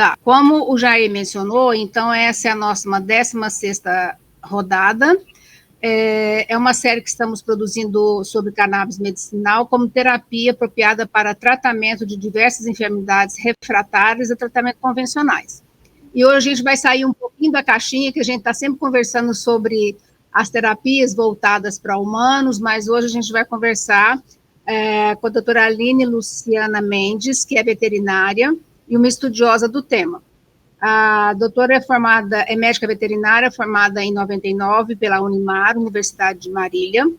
Tá, como o Jair mencionou, então essa é a nossa 16ª rodada. É uma série que estamos produzindo sobre cannabis medicinal como terapia apropriada para tratamento de diversas enfermidades refratárias e tratamento convencionais. E hoje a gente vai sair um pouquinho da caixinha, que a gente está sempre conversando sobre as terapias voltadas para humanos, mas hoje a gente vai conversar com a doutora Aline Luciana Mendes, que é veterinária e uma estudiosa do tema. A doutora é médica veterinária, formada em 99 pela Unimar, Universidade de Marília.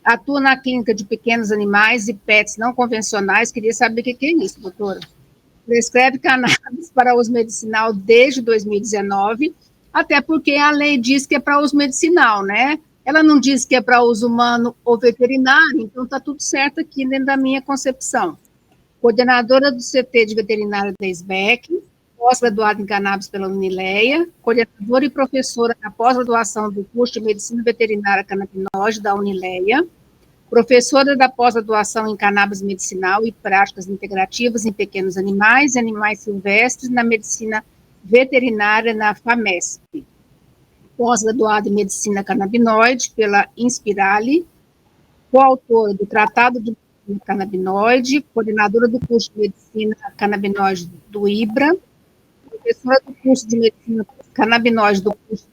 Atua na clínica de pequenos animais e pets não convencionais. Queria saber o que é isso, doutora. Prescreve cannabis para uso medicinal desde 2019, até porque a lei diz que é para uso medicinal, né? Ela não diz que é para uso humano ou veterinário, então está tudo certo aqui dentro da minha concepção. Coordenadora do CT de veterinária da SBEC, pós-graduada em cannabis pela Unileia, coordenadora e professora na pós-graduação do curso de Medicina Veterinária Canabinoide da Unileia, professora da pós-graduação em cannabis medicinal e práticas integrativas em pequenos animais e animais silvestres na medicina veterinária na FAMESP, pós-graduada em medicina canabinoide pela Inspirali, coautora do Tratado de Medicina Canabinoide, coordenadora do curso de Medicina Canabinoide do IBRA, professora do curso de Medicina Canabinoide do curso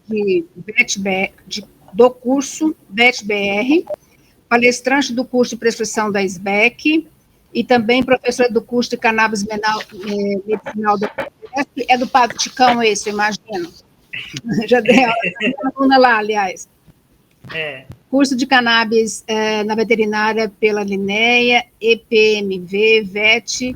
do curso VET-BR, palestrante do curso de prescrição da SBEC e também professora do curso de cannabis medicinal da UFESP. É do Padre Ticão esse, eu imagino. Já dei aluna lá, aliás. Curso de cannabis na veterinária pela Lineia, EPMV, VET,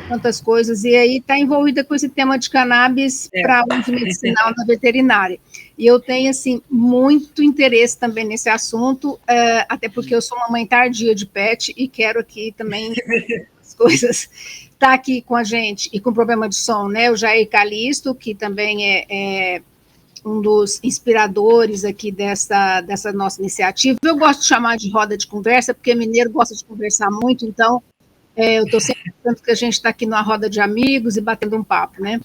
tantas coisas, e aí está envolvida com esse tema de cannabis para uso medicinal na veterinária. E eu tenho, assim, muito interesse também nesse assunto, até porque eu sou uma mãe tardia de pet e quero aqui também as coisas. Está aqui com a gente, e com problema de som, né, o Jair Calisto, que também é um dos inspiradores aqui dessa nossa iniciativa. Eu gosto de chamar de roda de conversa, porque mineiro gosta de conversar muito, então eu estou sempre pensando que a gente está aqui numa roda de amigos e batendo um papo, né?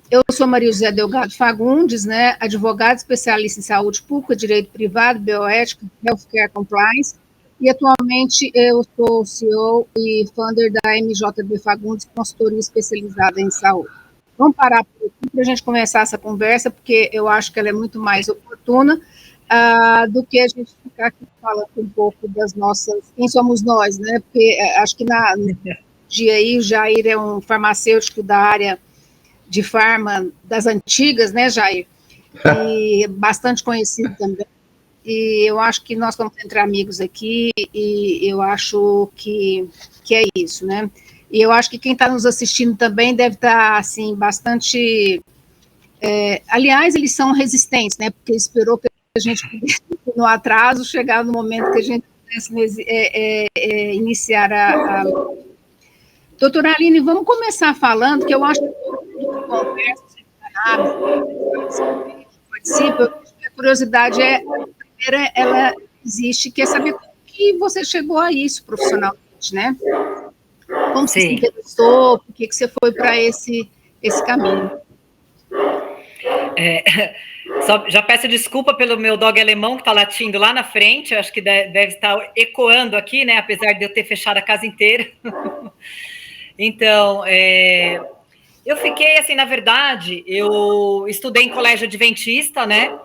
Eu sou Maria José Delgado Fagundes, né, advogada especialista em saúde pública, direito privado, bioética, healthcare compliance, e atualmente eu sou CEO e founder da MJB Fagundes, consultoria especializada em saúde. Vamos parar por aqui para a gente começar essa conversa, porque eu acho que ela é muito mais oportuna do que a gente ficar aqui falando um pouco das nossas, quem somos nós, né? Porque acho que no dia aí o Jair é um farmacêutico da área de farma das antigas, né, Jair? E bastante conhecido também. E eu acho que nós vamos entre amigos aqui, e eu acho que é isso, né? E eu acho que quem está nos assistindo também deve estar, assim, bastante... aliás, eles são resistentes, né? Porque esperou que a gente, no atraso, chegar no momento que a gente pudesse iniciar a... Doutora Aline, vamos começar falando, que eu acho que a conversa participa, a curiosidade primeira, ela existe, quer saber como que você chegou a isso profissionalmente, né? Como você se interessou, por que você foi para esse caminho? Já peço desculpa pelo meu dog alemão que está latindo lá na frente, acho que deve estar ecoando aqui, né? Apesar de eu ter fechado a casa inteira. Então, eu fiquei assim, na verdade, eu estudei em colégio adventista, né?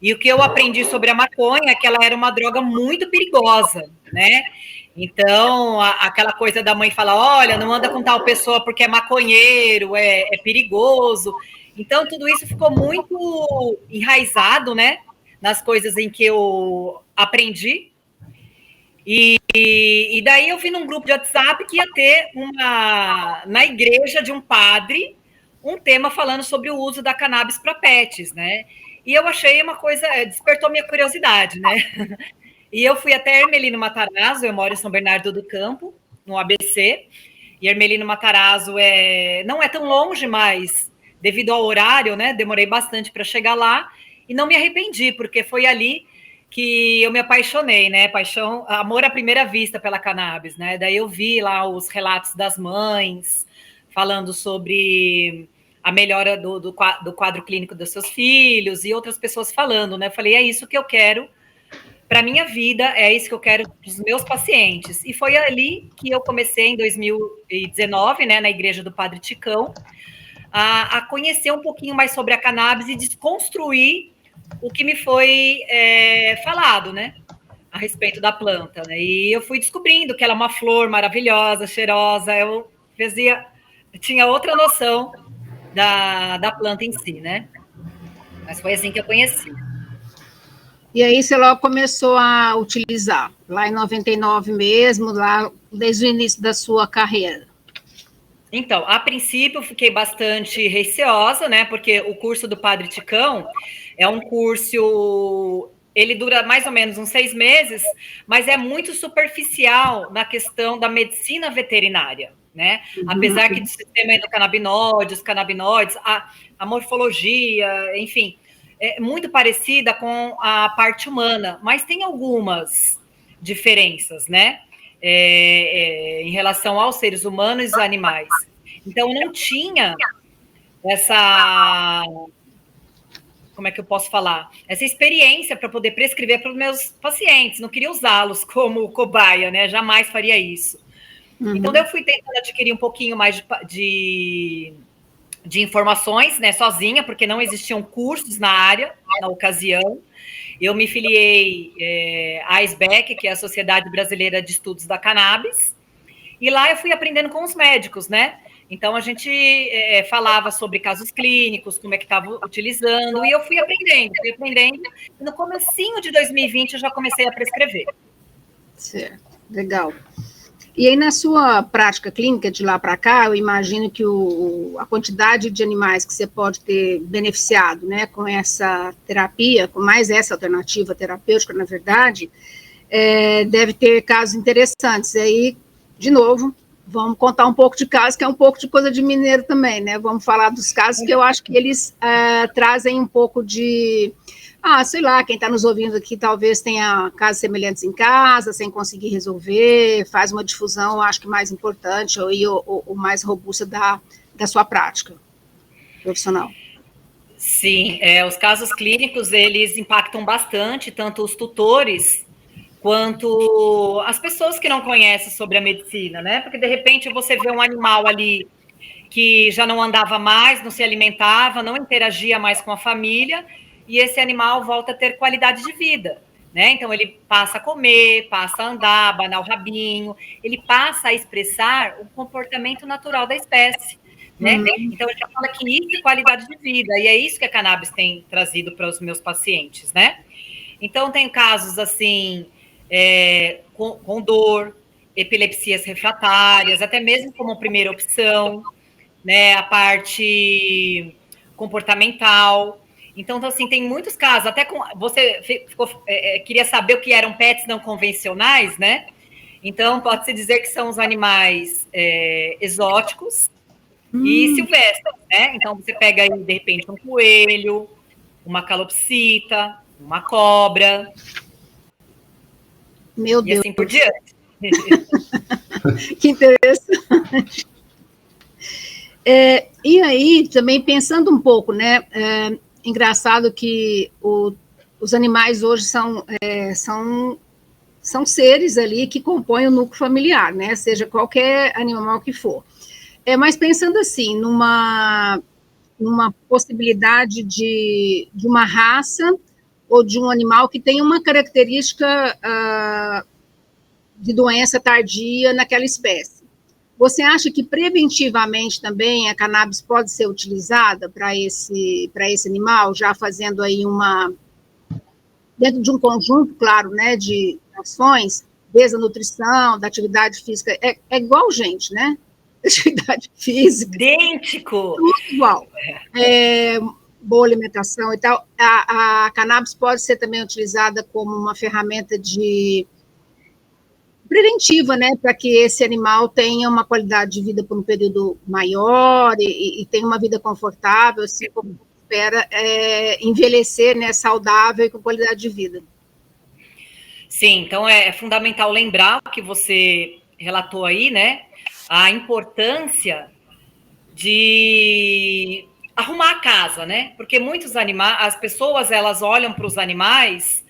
E o que eu aprendi sobre a maconha é que ela era uma droga muito perigosa, né? Então, aquela coisa da mãe falar, olha, não anda com tal pessoa porque é maconheiro, é perigoso. Então, tudo isso ficou muito enraizado, né? Nas coisas em que eu aprendi. E daí eu vi num grupo de WhatsApp que ia ter na igreja de um padre um tema falando sobre o uso da cannabis para pets, né? E eu achei uma coisa, despertou minha curiosidade, né? E eu fui até Hermelino Matarazzo, eu moro em São Bernardo do Campo, no ABC, e Hermelino Matarazzo não é tão longe, mas devido ao horário, né, demorei bastante para chegar lá, e não me arrependi, porque foi ali que eu me apaixonei, né? Amor à primeira vista pela cannabis, né? Daí eu vi lá os relatos das mães falando sobre a melhora do quadro clínico dos seus filhos e outras pessoas falando, né? Eu falei, é isso que eu quero para a minha vida, é isso que eu quero para os meus pacientes. E foi ali que eu comecei, em 2019, né, na igreja do Padre Ticão, a conhecer um pouquinho mais sobre a cannabis e desconstruir o que me foi falado, né, a respeito da planta. Né? E eu fui descobrindo que ela é uma flor maravilhosa, cheirosa, eu tinha outra noção da planta em si, né? Mas foi assim que eu conheci. E aí você logo começou a utilizar, lá em 99 mesmo, lá desde o início da sua carreira. Então, a princípio eu fiquei bastante receosa, né? Porque o curso do Padre Ticão é um curso, ele dura mais ou menos uns 6 meses, mas é muito superficial na questão da medicina veterinária, né? Apesar que do sistema endocannabinoide, os canabinoides, a morfologia, enfim, é muito parecida com a parte humana, mas tem algumas diferenças, né? Em relação aos seres humanos e os animais. Então, não tinha essa, como é que eu posso falar? Essa experiência para poder prescrever para os meus pacientes. Não queria usá-los como cobaia, né? Jamais faria isso. Então, eu fui tentando adquirir um pouquinho mais de informações, né, sozinha, porque não existiam cursos na área, na ocasião. Eu me filiei à ASBEC, que é a Sociedade Brasileira de Estudos da Cannabis, e lá eu fui aprendendo com os médicos, né? Então, a gente falava sobre casos clínicos, como é que estava utilizando, e eu fui aprendendo. E no comecinho de 2020, eu já comecei a prescrever. Certo, legal. E aí, na sua prática clínica, de lá para cá, eu imagino que a quantidade de animais que você pode ter beneficiado, né, com essa terapia, com mais essa alternativa terapêutica, na verdade, deve ter casos interessantes. E aí, de novo, vamos contar um pouco de casos, que é um pouco de coisa de mineiro também, né? Vamos falar dos casos que eu acho que eles trazem um pouco de... sei lá, quem está nos ouvindo aqui talvez tenha casos semelhantes em casa, sem conseguir resolver, faz uma difusão, acho que mais importante, ou mais robusta da sua prática profissional. Sim, os casos clínicos, eles impactam bastante, tanto os tutores, quanto as pessoas que não conhecem sobre a medicina, né? Porque, de repente, você vê um animal ali que já não andava mais, não se alimentava, não interagia mais com a família, e esse animal volta a ter qualidade de vida, né? Então, ele passa a comer, passa a andar, abanar o rabinho, ele passa a expressar o comportamento natural da espécie, né? Então, a gente fala que isso é qualidade de vida, e é isso que a cannabis tem trazido para os meus pacientes, né? Então, tem casos, assim, com dor, epilepsias refratárias, até mesmo como primeira opção, né, a parte comportamental. Então, assim, tem muitos casos, até com você queria saber o que eram pets não convencionais, né? Então, pode-se dizer que são os animais exóticos e silvestres, né? Então, você pega aí, de repente, um coelho, uma calopsita, uma cobra. Meu Deus. E assim por diante. Que interessante. E aí, também pensando um pouco, né? Engraçado que os animais hoje são seres ali que compõem o núcleo familiar, né? Seja qualquer animal que for. Mas pensando assim, numa possibilidade de uma raça ou de um animal que tenha uma característica de doença tardia naquela espécie. Você acha que preventivamente também a cannabis pode ser utilizada para esse animal, já fazendo aí dentro de um conjunto, claro, né, de ações, desde a nutrição, da atividade física, é igual gente, né? Atividade física. Idêntico! Tudo igual. Boa alimentação e tal. A cannabis pode ser também utilizada como uma ferramenta preventiva, né, para que esse animal tenha uma qualidade de vida por um período maior e tenha uma vida confortável, assim como espera envelhecer, né, saudável e com qualidade de vida. Sim, então é fundamental lembrar o que você relatou aí, né? A importância de arrumar a casa, né? Porque muitos animais, as pessoas elas olham para os animais,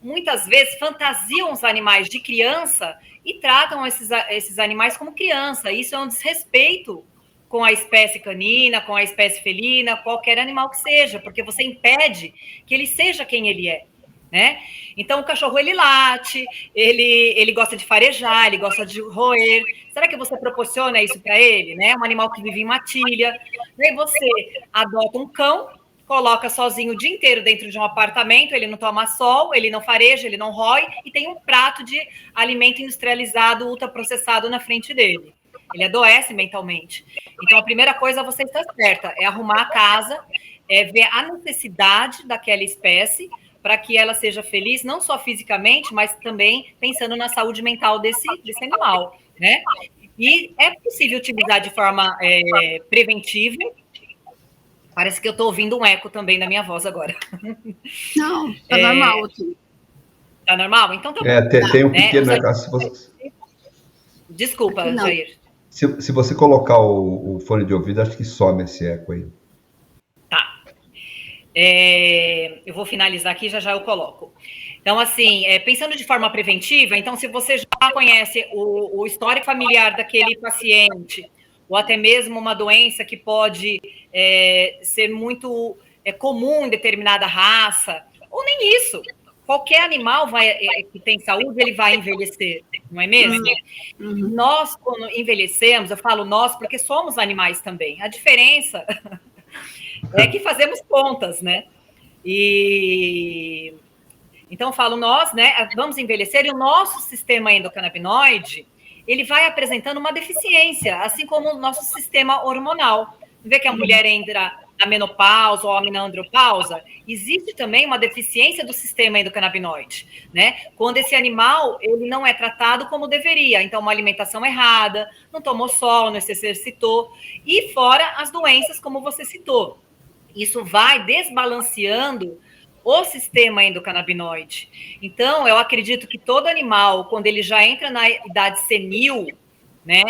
muitas vezes fantasiam os animais de criança e tratam esses animais como criança. Isso é um desrespeito com a espécie canina, com a espécie felina, qualquer animal que seja, porque você impede que ele seja quem ele é. Né? Então o cachorro ele late, ele gosta de farejar, ele gosta de roer. Será que você proporciona isso para ele, né? Um animal que vive em matilha. Daí você adota um cão, coloca sozinho o dia inteiro dentro de um apartamento, ele não toma sol, ele não fareja, ele não rói e tem um prato de alimento industrializado, ultraprocessado na frente dele. Ele adoece mentalmente. Então a primeira coisa você está certa, é arrumar a casa, é ver a necessidade daquela espécie para que ela seja feliz, não só fisicamente, mas também pensando na saúde mental desse animal, né? E é possível utilizar de forma preventiva. Parece que eu estou ouvindo um eco também na minha voz agora. Não, tá normal aqui. Tá normal? Então tá bom. Tem um pequeno eco. Desculpa, Jair. Se você colocar o fone de ouvido, acho que some esse eco aí. Tá. Eu vou finalizar aqui, já eu coloco. Então, assim, pensando de forma preventiva, então, se você já conhece o histórico familiar daquele paciente, ou até mesmo uma doença que pode ser muito comum em determinada raça, ou nem isso. Qualquer animal que tem saúde, ele vai envelhecer, não é mesmo? Uhum. Nós, quando envelhecemos, eu falo nós porque somos animais também. A diferença é que fazemos contas, né? E então eu falo nós, né? Vamos envelhecer e o nosso sistema endocannabinoide ele vai apresentando uma deficiência, assim como o nosso sistema hormonal. Vê que a mulher entra na menopausa ou a menandropausa, existe também uma deficiência do sistema endocannabinoide, né? Quando esse animal ele não é tratado como deveria, então uma alimentação errada, não tomou sol, não se exercitou, e fora as doenças, como você citou. Isso vai desbalanceando o sistema endocannabinoide. Então, eu acredito que todo animal, quando ele já entra na idade senil, né,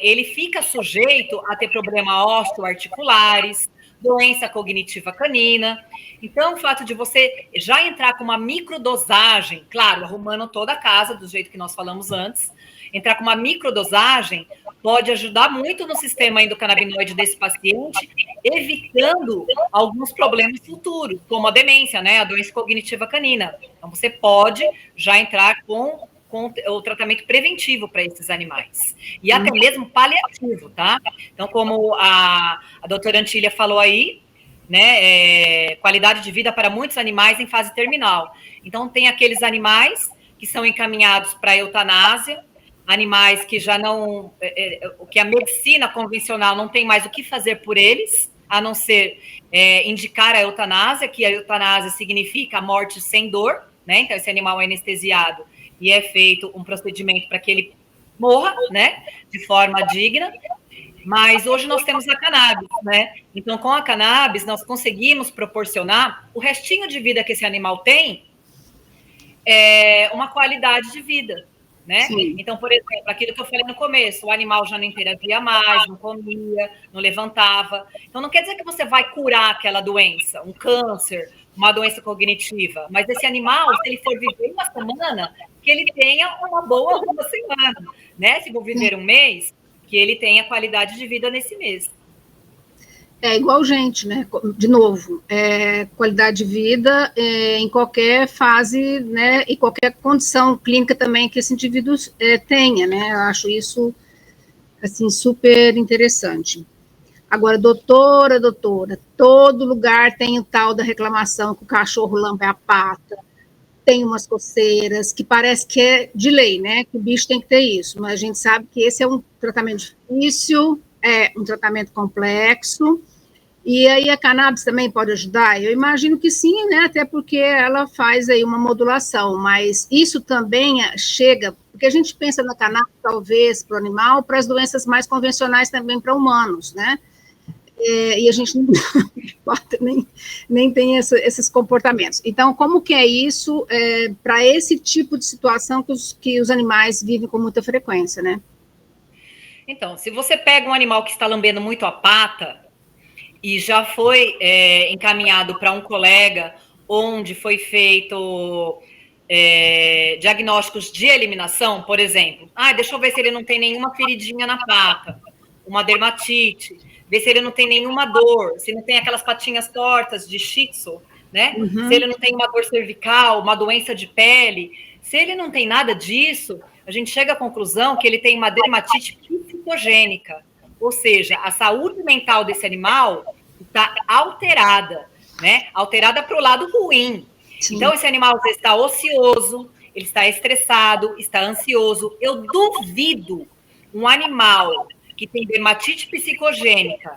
ele fica sujeito a ter problema osteoarticulares, doença cognitiva canina. Então, o fato de você já entrar com uma microdosagem, claro, arrumando toda a casa, do jeito que nós falamos antes, entrar com uma microdosagem pode ajudar muito no sistema endocannabinoide desse paciente, evitando alguns problemas futuros, como a demência, né, a doença cognitiva canina. Então, você pode já entrar com o tratamento preventivo para esses animais. E até mesmo paliativo, tá? Então, como a doutora Antília falou aí, né, qualidade de vida para muitos animais em fase terminal. Então, tem aqueles animais que são encaminhados para a eutanásia, animais que já não, que a medicina convencional não tem mais o que fazer por eles, a não ser indicar a eutanásia, que a eutanásia significa a morte sem dor, né? Então, esse animal é anestesiado e é feito um procedimento para que ele morra, né? De forma digna. Mas hoje nós temos a cannabis, né? Então, com a cannabis, nós conseguimos proporcionar o restinho de vida que esse animal tem, uma qualidade de vida, né? Sim. Então, por exemplo, aquilo que eu falei no começo, o animal já não interagia mais, não comia, não levantava. Então, não quer dizer que você vai curar aquela doença, um câncer, uma doença cognitiva, mas esse animal, se ele for viver uma semana, que ele tenha uma boa uma semana, né? Se for viver um mês, que ele tenha qualidade de vida nesse mês. É igual gente, né? De novo, qualidade de vida em qualquer fase, né? E qualquer condição clínica também que esse indivíduo tenha, né? Eu acho isso, assim, super interessante. Agora, doutora, todo lugar tem o tal da reclamação que o cachorro lambe a pata, tem umas coceiras, que parece que é de lei, né? Que o bicho tem que ter isso, mas a gente sabe que esse é um tratamento difícil, um tratamento complexo, e aí a cannabis também pode ajudar? Eu imagino que sim, né? Até porque ela faz aí uma modulação, mas isso também chega, porque a gente pensa na cannabis, talvez, para o animal, para as doenças mais convencionais também para humanos, né? e a gente não nem tem esses comportamentos. Então, como que é isso para esse tipo de situação que os animais vivem com muita frequência, né? Então, se você pega um animal que está lambendo muito a pata e já foi encaminhado para um colega onde foi feito diagnósticos de eliminação, por exemplo, deixa eu ver se ele não tem nenhuma feridinha na pata, uma dermatite, ver se ele não tem nenhuma dor, se não tem aquelas patinhas tortas de shih tzu, né? Uhum. Se ele não tem uma dor cervical, uma doença de pele, se ele não tem nada disso, a gente chega à conclusão que ele tem uma dermatite psicogênica, ou seja, a saúde mental desse animal está alterada, né? Alterada para o lado ruim. Sim. Então, esse animal está ocioso, ele está estressado, está ansioso. Eu duvido um animal que tem dermatite psicogênica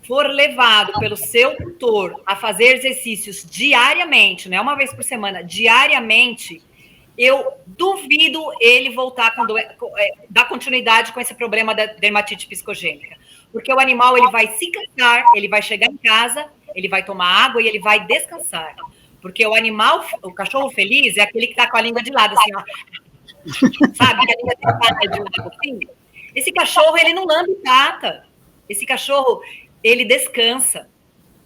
for levado pelo seu tutor a fazer exercícios diariamente, não é uma vez por semana, diariamente, eu duvido ele voltar dar continuidade com esse problema da dermatite psicogênica. Porque o animal ele vai se cansar, ele vai chegar em casa, ele vai tomar água e ele vai descansar. Porque o animal, o cachorro feliz, é aquele que está com a língua de lado, assim, ó. Sabe? A língua de lado, assim. Esse cachorro, ele não lambe pata. Esse cachorro, ele descansa.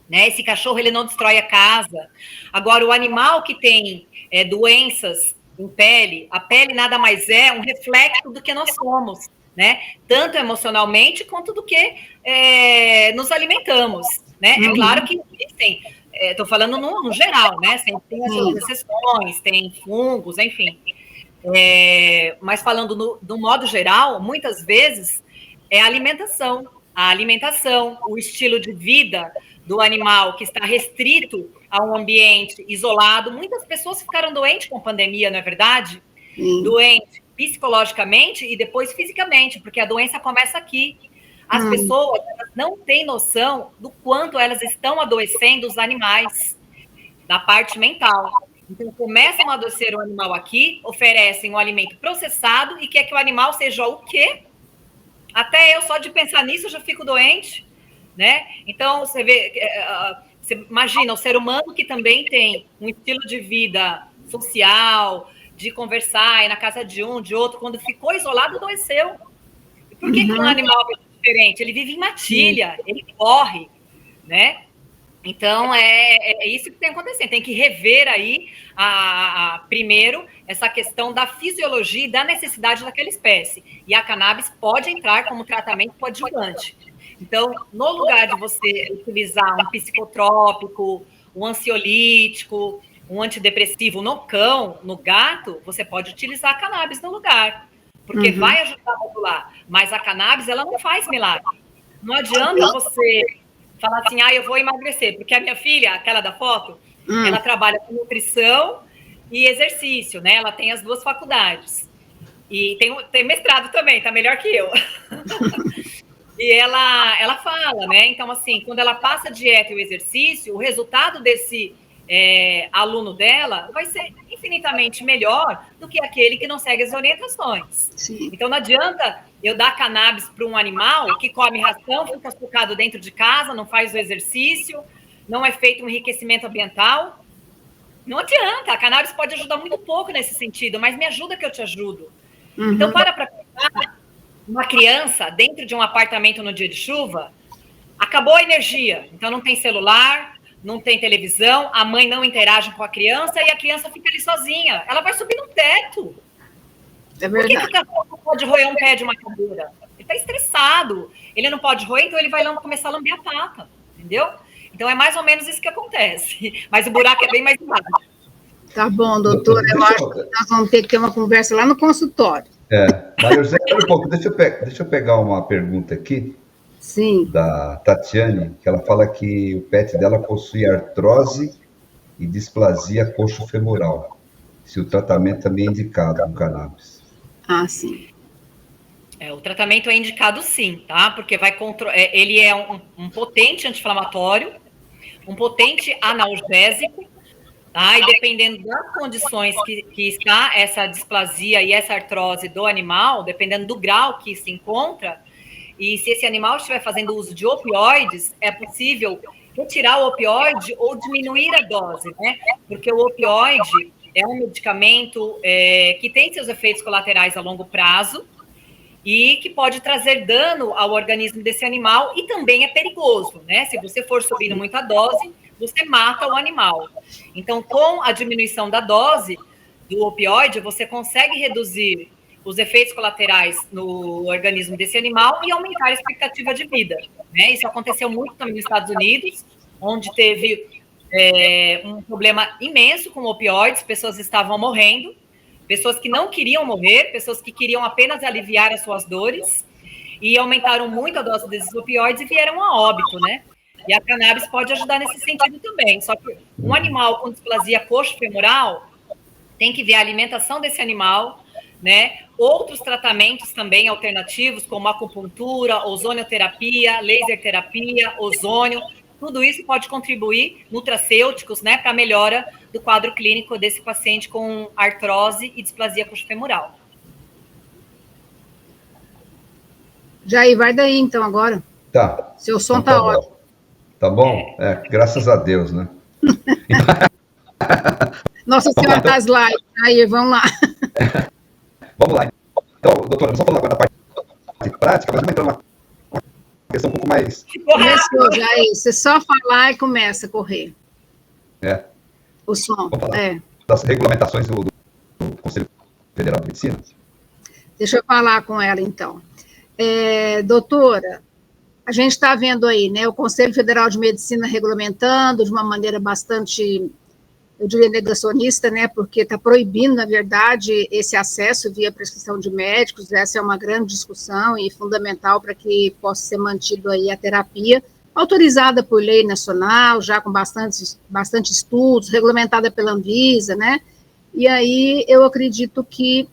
Né? Esse cachorro, ele não destrói a casa. Agora, o animal que tem doenças em pele, a pele nada mais é um reflexo do que nós somos, né? Tanto emocionalmente quanto do que nos alimentamos, né? É claro que existem, estou falando no geral, né? Sempre tem as suas exceções, tem fungos, enfim. Mas falando do modo geral, muitas vezes é a alimentação, o estilo de vida do animal que está restrito a um ambiente isolado. Muitas pessoas ficaram doentes com a pandemia, não é verdade? Doentes psicologicamente e depois fisicamente, porque a doença começa aqui. As pessoas não têm noção do quanto elas estão adoecendo os animais, da parte mental. Então, começam a adoecer o animal aqui, oferecem um alimento processado e quer que o animal seja o quê? Até eu, só de pensar nisso, eu já fico doente, né? Então, você vê, você imagina, o ser humano que também tem um estilo de vida social, de conversar, ir na casa de um, de outro, quando ficou isolado, adoeceu. E por que um animal é diferente? Ele vive em matilha, ele corre, né? Então, é isso que tem acontecendo. Tem que rever aí, primeiro, essa questão da fisiologia e da necessidade daquela espécie. E a cannabis pode entrar como tratamento coadjuvante. Então, no lugar de você utilizar um psicotrópico, um ansiolítico, um antidepressivo no cão, no gato, você pode utilizar a cannabis no lugar, porque vai ajudar a modular. Mas a cannabis, ela não faz milagre. Não adianta você falar assim, eu vou emagrecer, porque a minha filha, aquela da foto, ela trabalha com nutrição e exercício, né? Ela tem as duas faculdades. E tem mestrado também, tá melhor que eu. E ela fala, né? Então, assim, quando ela passa a dieta e o exercício, o resultado desse aluno dela vai ser infinitamente melhor do que aquele que não segue as orientações. Sim. Então, não adianta eu dar cannabis para um animal que come ração, fica sufocado dentro de casa, não faz o exercício, não é feito um enriquecimento ambiental. Não adianta, a cannabis pode ajudar muito pouco nesse sentido, mas me ajuda que eu te ajudo. Então, para pensar, uma criança dentro de um apartamento no dia de chuva, acabou a energia, então não tem celular, não tem televisão, a mãe não interage com a criança e a criança fica ali sozinha. Ela vai subir no teto. É verdade. Por que o cachorro não pode roer um pé de uma cadeira? Ele está estressado. Ele não pode roer, então ele vai começar a lamber a pata. Entendeu? Então é mais ou menos isso que acontece. Mas o buraco é bem mais embaixo. Tá bom, doutora. Eu acho que nós vamos ter que ter uma conversa lá no consultório. Maria José, espera um pouco. Deixa eu pegar uma pergunta aqui. Sim. Da Tatiane, que ela fala que o pet dela possui artrose e displasia coxo-femoral. Se o tratamento também é indicado com cannabis. Sim. O tratamento é indicado sim, tá? Porque ele é um potente anti-inflamatório, um potente analgésico, tá? E dependendo das condições que está essa displasia e essa artrose do animal, dependendo do grau que se encontra, e se esse animal estiver fazendo uso de opioides, é possível retirar o opioide ou diminuir a dose, né? Porque o opioide é um medicamento que tem seus efeitos colaterais a longo prazo e que pode trazer dano ao organismo desse animal e também é perigoso, né? Se você for subindo muita dose, você mata o animal. Então, com a diminuição da dose do opioide, você consegue reduzir os efeitos colaterais no organismo desse animal e aumentar a expectativa de vida, né? Isso aconteceu muito também nos Estados Unidos, onde teve um problema imenso com opioides, pessoas estavam morrendo, pessoas que não queriam morrer, pessoas que queriam apenas aliviar as suas dores, e aumentaram muito a dose desses opioides e vieram a óbito, né? E a cannabis pode ajudar nesse sentido também. Só que um animal com displasia coxofemoral tem que ver a alimentação desse animal, né? Outros tratamentos também alternativos, como acupuntura, ozonioterapia, laser terapia, ozônio, tudo isso pode contribuir, nutracêuticos, né, para a melhora do quadro clínico desse paciente com artrose e displasia coxofemoral. Jair, vai daí então agora. Tá. Seu som então, tá ótimo. Tá bom? Graças a Deus, né? Nossa Senhora das Lives. Aí, vamos lá. Vamos lá. Então, doutora, nós vamos falar agora da parte prática, mas vamos entrar numa questão um pouco mais... Começou, Jair. Você só falar e começa a correr. O som. Vamos falar das regulamentações do Conselho Federal de Medicina. Deixa eu falar com ela, então. Doutora, a gente está vendo aí, né, o Conselho Federal de Medicina regulamentando de uma maneira bastante, eu diria, negacionista, né, porque está proibindo, na verdade, esse acesso via prescrição de médicos. Essa é uma grande discussão e fundamental para que possa ser mantido aí a terapia, autorizada por lei nacional, já com bastante estudos, regulamentada pela Anvisa, né, e aí eu acredito que,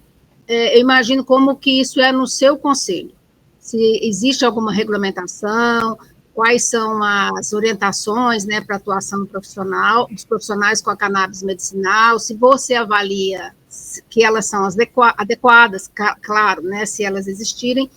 eu imagino como que isso é no seu conselho. Se existe alguma regulamentação, quais são as orientações, né, para atuação profissional, dos profissionais com a cannabis medicinal, se você avalia que elas são adequadas, claro, né, se elas existirem,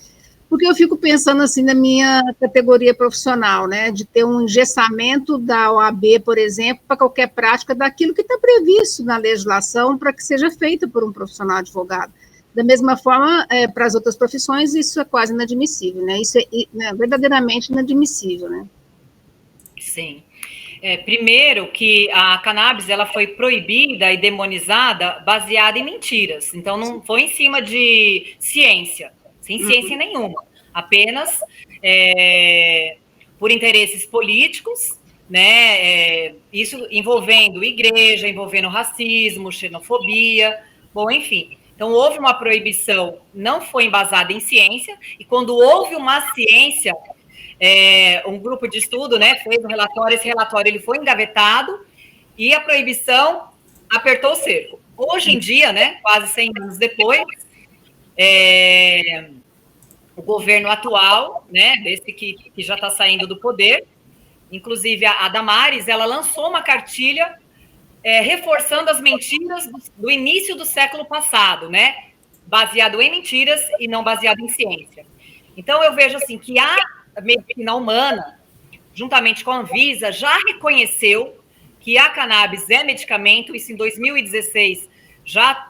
porque eu fico pensando assim na minha categoria profissional, né, de ter um engessamento da OAB, por exemplo, para qualquer prática daquilo que está previsto na legislação para que seja feita por um profissional advogado. Da mesma forma, para as outras profissões, isso é quase inadmissível, né? Isso é verdadeiramente inadmissível, né? Sim. Primeiro que a cannabis ela foi proibida e demonizada baseada em mentiras. Então, não foi em cima de ciência, sem ciência nenhuma. Apenas por interesses políticos, né? Isso envolvendo igreja, envolvendo racismo, xenofobia, bom, enfim. Então, houve uma proibição, não foi embasada em ciência, e quando houve uma ciência, um grupo de estudo, né, fez um relatório, esse relatório ele foi engavetado, e a proibição apertou o cerco. Hoje em dia, né, quase 100 anos depois, o governo atual, né, desse que já está saindo do poder, inclusive a Damares, ela lançou uma cartilha reforçando as mentiras do início do século passado, né? Baseado em mentiras e não baseado em ciência. Então, eu vejo assim que a medicina humana, juntamente com a Anvisa, já reconheceu que a cannabis é medicamento. Isso em 2016 já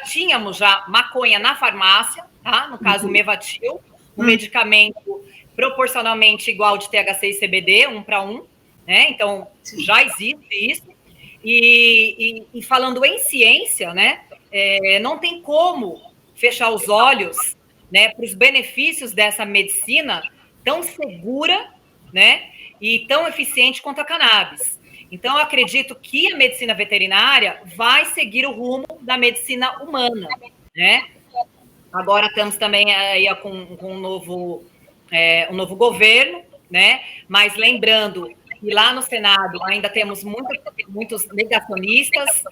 tínhamos maconha na farmácia, tá? No caso, o Mevatil, um medicamento proporcionalmente igual de THC e CBD, 1 para 1, né? Então, já existe isso. E falando em ciência, né, não tem como fechar os olhos, né, para os benefícios dessa medicina tão segura, né, e tão eficiente quanto a cannabis. Então, eu acredito que a medicina veterinária vai seguir o rumo da medicina humana, né? Agora estamos também aí com um novo governo, né? Mas lembrando e lá no Senado ainda temos muitos negacionistas,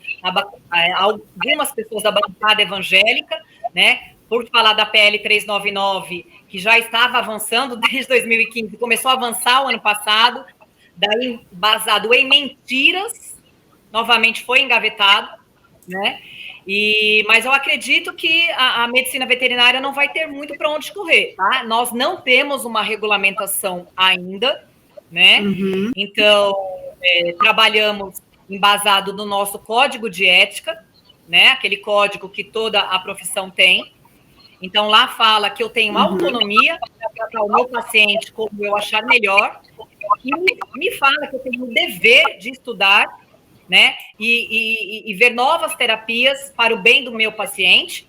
algumas pessoas da bancada evangélica, né? Por falar da PL 399, que já estava avançando desde 2015, começou a avançar o ano passado, daí embasado em mentiras, novamente foi engavetado, né? Mas eu acredito que a medicina veterinária não vai ter muito para onde correr, tá? Nós não temos uma regulamentação ainda, né? Uhum. Então, trabalhamos embasado no nosso código de ética, né? Aquele código que toda a profissão tem. Então, lá fala que eu tenho autonomia para tratar o meu paciente como eu achar melhor, e me fala que eu tenho o dever de estudar, né? E ver novas terapias para o bem do meu paciente.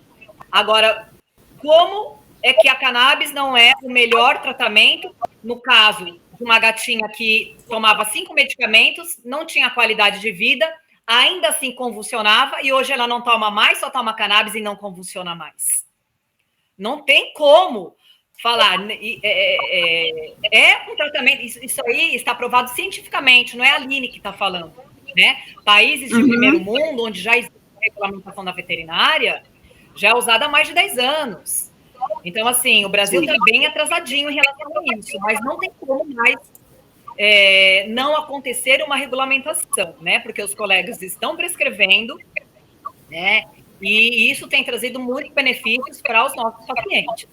Agora, como é que a cannabis não é o melhor tratamento no caso de uma gatinha que tomava 5 medicamentos, não tinha qualidade de vida, ainda assim convulsionava, e hoje ela não toma mais, só toma cannabis e não convulsiona mais? Não tem como falar. É um tratamento, isso aí está provado cientificamente, não é a Aline que está falando, né? Países de primeiro mundo, onde já existe a regulamentação da veterinária, já é usada há mais de 10 anos. Então, assim, o Brasil está bem atrasadinho em relação a isso, mas não tem como mais não acontecer uma regulamentação, né? Porque os colegas estão prescrevendo, né? E isso tem trazido muitos benefícios para os nossos pacientes.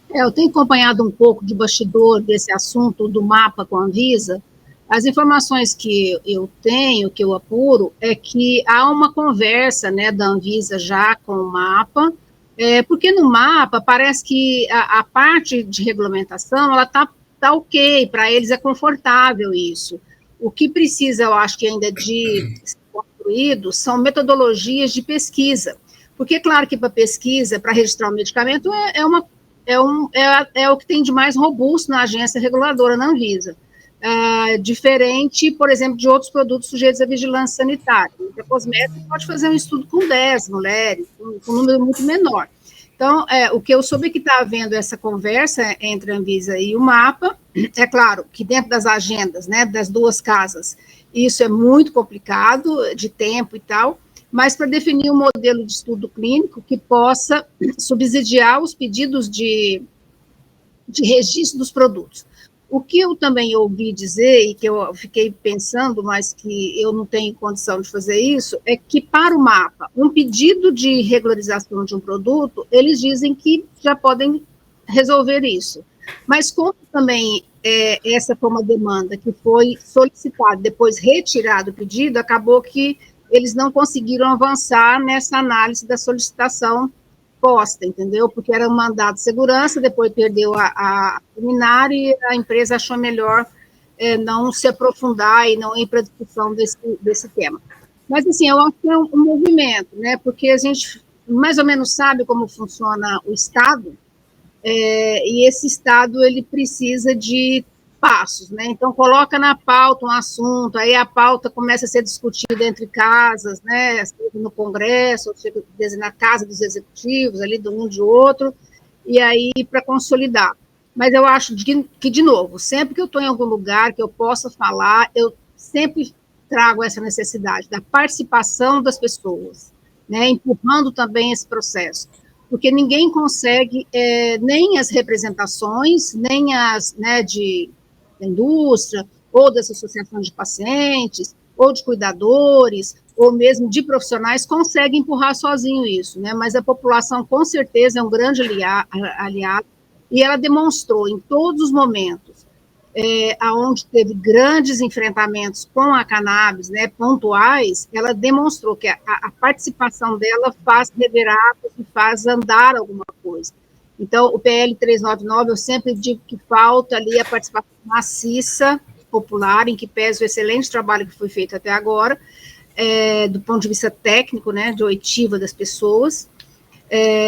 Eu tenho acompanhado um pouco de bastidor desse assunto do mapa com a Anvisa. As informações que eu tenho, que eu apuro, é que há uma conversa, né, da Anvisa já com o mapa, porque no mapa parece que a parte de regulamentação, ela tá ok, para eles é confortável isso. O que precisa, eu acho que ainda de construído são metodologias de pesquisa, porque claro que para pesquisa, para registrar um medicamento, é o que tem de mais robusto na agência reguladora, na Anvisa. Diferente, por exemplo, de outros produtos sujeitos à vigilância sanitária. A cosmética pode fazer um estudo com 10 mulheres, com um número muito menor. Então, o que eu soube é que está havendo essa conversa entre a Anvisa e o MAPA. É claro que dentro das agendas, né, das duas casas, isso é muito complicado, de tempo e tal, mas para definir um modelo de estudo clínico que possa subsidiar os pedidos de registro dos produtos. O que eu também ouvi dizer, e que eu fiquei pensando, mas que eu não tenho condição de fazer isso, é que para o MAPA, um pedido de regularização de um produto, eles dizem que já podem resolver isso. Mas como também essa foi uma demanda que foi solicitada, depois retirado o pedido, acabou que eles não conseguiram avançar nessa análise da solicitação posta, entendeu? Porque era um mandado de segurança, depois perdeu a liminar e a empresa achou melhor não se aprofundar e não ir para a discussão desse tema. Mas, assim, eu acho que é um movimento, né? Porque a gente mais ou menos sabe como funciona o Estado, e esse Estado, ele precisa de passos, né? Então, coloca na pauta um assunto, aí a pauta começa a ser discutida entre casas, né? No Congresso, na casa dos executivos, ali de um de outro, e aí para consolidar. Mas eu acho que, de novo, sempre que eu estou em algum lugar que eu possa falar, eu sempre trago essa necessidade da participação das pessoas, né? Empurrando também esse processo. Porque ninguém consegue, nem as representações, nem as, né, da indústria, ou das associações de pacientes, ou de cuidadores, ou mesmo de profissionais, conseguem empurrar sozinho isso, né? Mas a população, com certeza, é um grande aliado, e ela demonstrou em todos os momentos, aonde teve grandes enfrentamentos com a cannabis, né, pontuais, ela demonstrou que a participação dela faz reverar e faz andar alguma coisa. Então, o PL 399, eu sempre digo que falta ali a participação maciça, popular, em que pese o excelente trabalho que foi feito até agora, do ponto de vista técnico, né, de oitiva das pessoas,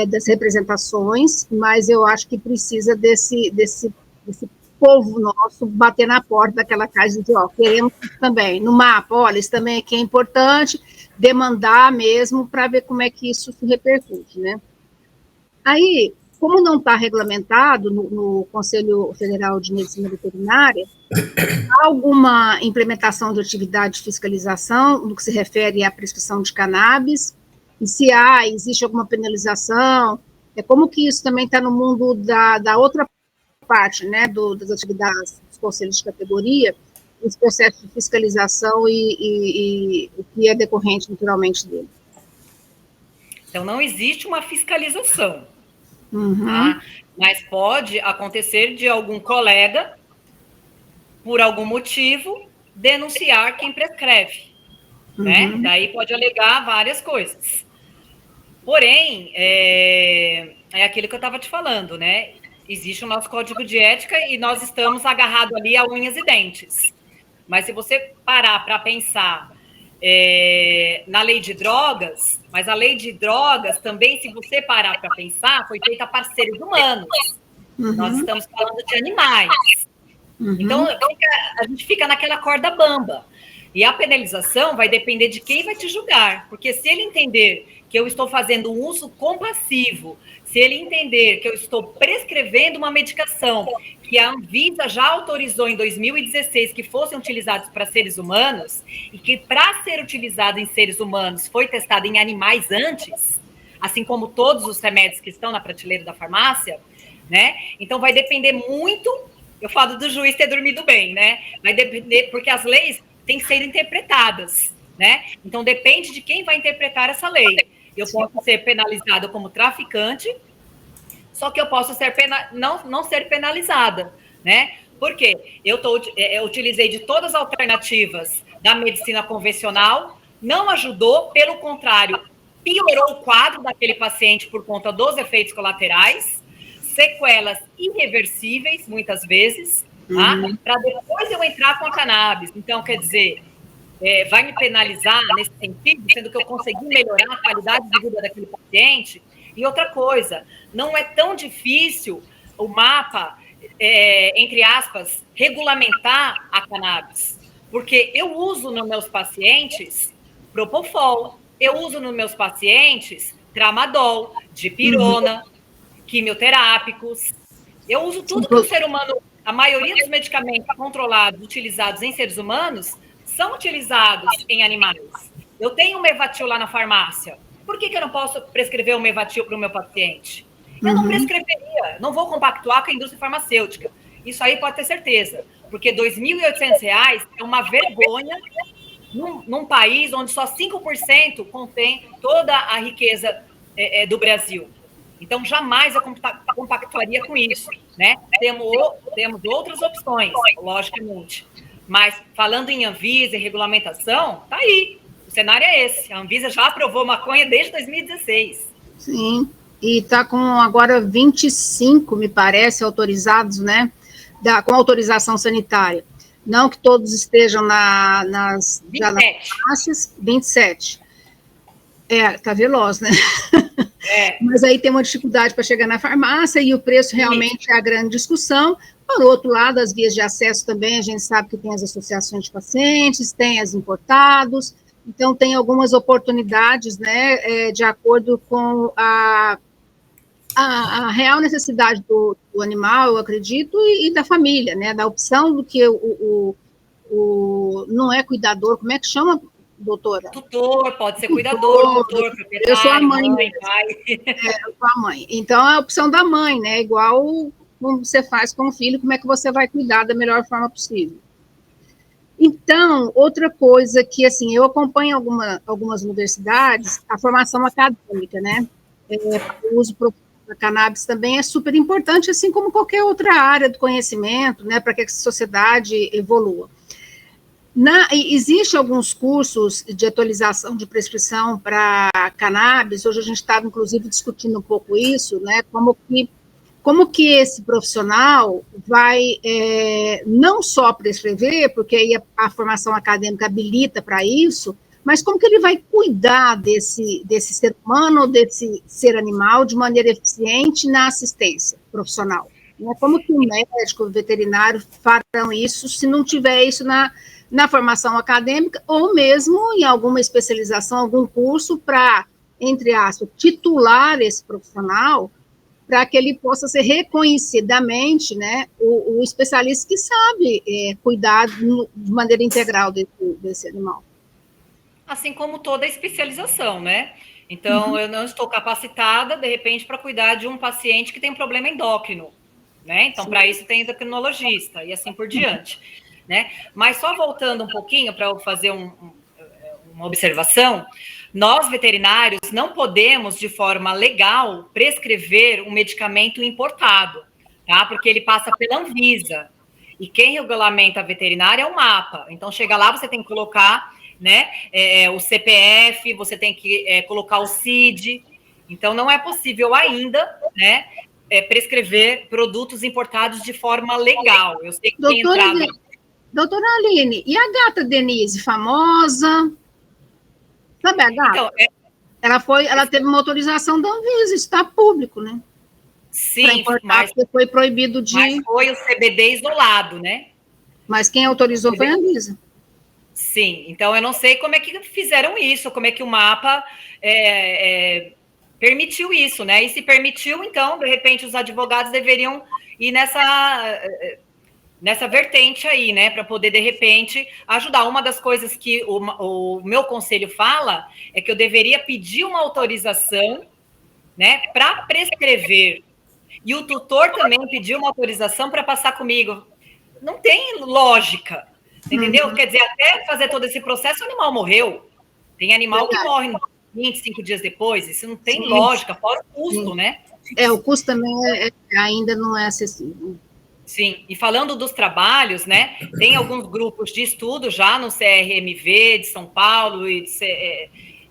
das representações, mas eu acho que precisa desse povo nosso bater na porta daquela casa e dizer, queremos também, no mapa, olha, isso também aqui é importante, demandar mesmo para ver como é que isso se repercute, né? Aí, como não está regulamentado no Conselho Federal de Medicina Veterinária, há alguma implementação de atividade de fiscalização no que se refere à prescrição de cannabis? E se existe alguma penalização? Como que isso também está no mundo da outra parte, né, das atividades dos conselhos de categoria, os processos de fiscalização e o que é decorrente naturalmente dele? Então, não existe uma fiscalização, Uhum. tá? Mas pode acontecer de algum colega, por algum motivo, denunciar quem prescreve, né? Daí pode alegar várias coisas. Porém, é aquilo que eu estava te falando, né? Existe o nosso código de ética e nós estamos agarrados ali a unhas e dentes. Mas se você parar para pensar na lei de drogas, mas a lei de drogas também, se você parar para pensar, foi feita para seres humanos. Nós estamos falando de animais. Então, a gente fica naquela corda bamba. E a penalização vai depender de quem vai te julgar. Porque se ele entender que eu estou fazendo um uso compassivo, se ele entender que eu estou prescrevendo uma medicação que a Anvisa já autorizou em 2016 que fossem utilizados para seres humanos, e que para ser utilizado em seres humanos foi testado em animais antes, assim como todos os remédios que estão na prateleira da farmácia, né? Então vai depender muito, eu falo do juiz ter dormido bem, né? Vai depender, porque as leis têm que ser interpretadas, né? Então depende de quem vai interpretar essa lei. Eu posso ser penalizada como traficante, só que eu posso ser não ser penalizada, né? Por quê? Eu utilizei de todas as alternativas da medicina convencional, não ajudou, pelo contrário, piorou o quadro daquele paciente por conta dos efeitos colaterais, sequelas irreversíveis, muitas vezes, tá? Para depois eu entrar com a cannabis. Então, quer dizer, vai me penalizar nesse sentido, sendo que eu consegui melhorar a qualidade de vida daquele paciente. E outra coisa, não é tão difícil o mapa, entre aspas, regulamentar a cannabis, porque eu uso nos meus pacientes Propofol, eu uso nos meus pacientes Tramadol, Dipirona, quimioterápicos, eu uso tudo que o ser humano, a maioria dos medicamentos controlados, utilizados em seres humanos, são utilizados em animais. Eu tenho um Mevatil lá na farmácia. Por que eu não posso prescrever um Mevatil para o meu paciente? Eu não prescreveria, não vou compactuar com a indústria farmacêutica. Isso aí pode ter certeza, porque R$ 2.800 é uma vergonha num país onde só 5% contém toda a riqueza do Brasil. Então, jamais eu compactuaria com isso, né? Temos outras opções, logicamente. Mas, falando em Anvisa e regulamentação, tá aí. O cenário é esse. A Anvisa já aprovou maconha desde 2016. Sim, e está com agora 25, me parece, autorizados, né? Com autorização sanitária. Não que todos estejam nas farmácias, 27. Tá veloz, né? Mas aí tem uma dificuldade para chegar na farmácia e o preço realmente é a grande discussão. Por outro lado, as vias de acesso também, a gente sabe que tem as associações de pacientes, tem as importados, então tem algumas oportunidades, né, de acordo com a real necessidade do animal, eu acredito, e da família, né, da opção do que não é cuidador, como é que chama, doutora? Tutor, pode ser cuidador, tutor, proprietário, eu sou a mãe, pai. Eu sou a mãe. Então, é a opção da mãe, né? Igual como você faz com o filho, como é que você vai cuidar da melhor forma possível. Então, outra coisa que, assim, eu acompanho algumas universidades, a formação acadêmica, né? O uso da cannabis também é super importante, assim como qualquer outra área do conhecimento, né? Para que a sociedade evolua. Existem alguns cursos de atualização de prescrição para cannabis, hoje a gente estava, inclusive, discutindo um pouco isso, né, como que esse profissional vai não só prescrever, porque aí a formação acadêmica habilita para isso, mas como que ele vai cuidar desse ser humano, desse ser animal, de maneira eficiente na assistência profissional. Como que o médico, o veterinário farão isso se não tiver isso na formação acadêmica, ou mesmo em alguma especialização, algum curso para, entre aspas, titular esse profissional, para que ele possa ser reconhecidamente, né, o especialista que sabe cuidar de maneira integral desse animal. Assim como toda especialização, né? Então, eu não estou capacitada, de repente, para cuidar de um paciente que tem problema endócrino, né? Então, para isso tem endocrinologista e assim por diante. Né? Mas só voltando um pouquinho para eu fazer uma observação, Nós, veterinários, não podemos, de forma legal, prescrever um medicamento importado, tá? Porque ele passa pela Anvisa. E quem regulamenta a veterinária é o MAPA. Então, chega lá, você tem que colocar, né, o CPF, você tem que colocar o CID. Então, não é possível ainda, né, prescrever produtos importados de forma legal. Eu sei que tem entrada... Doutora Aline, e a gata Denise, famosa? Sabe a gata? Então, ela teve uma autorização da Anvisa, isso está público, né? Sim, mas foi proibido de... Mas foi o CBD isolado, né? Mas quem autorizou foi a Anvisa. Sim, então eu não sei como é que fizeram isso, como é que o MAPA permitiu isso, né? E se permitiu, então, de repente, os advogados deveriam ir nessa vertente aí, né? Para poder, de repente, ajudar. Uma das coisas que o meu conselho fala é que eu deveria pedir uma autorização, né, para prescrever. E o tutor também pediu uma autorização para passar comigo. Não tem lógica, entendeu? Quer dizer, até fazer todo esse processo, o animal morreu. Tem animal que morre 25 dias depois, isso não tem lógica, fora o custo, né? O custo também ainda não é acessível. Sim, e falando dos trabalhos, né, tem alguns grupos de estudo já no CRMV de São Paulo,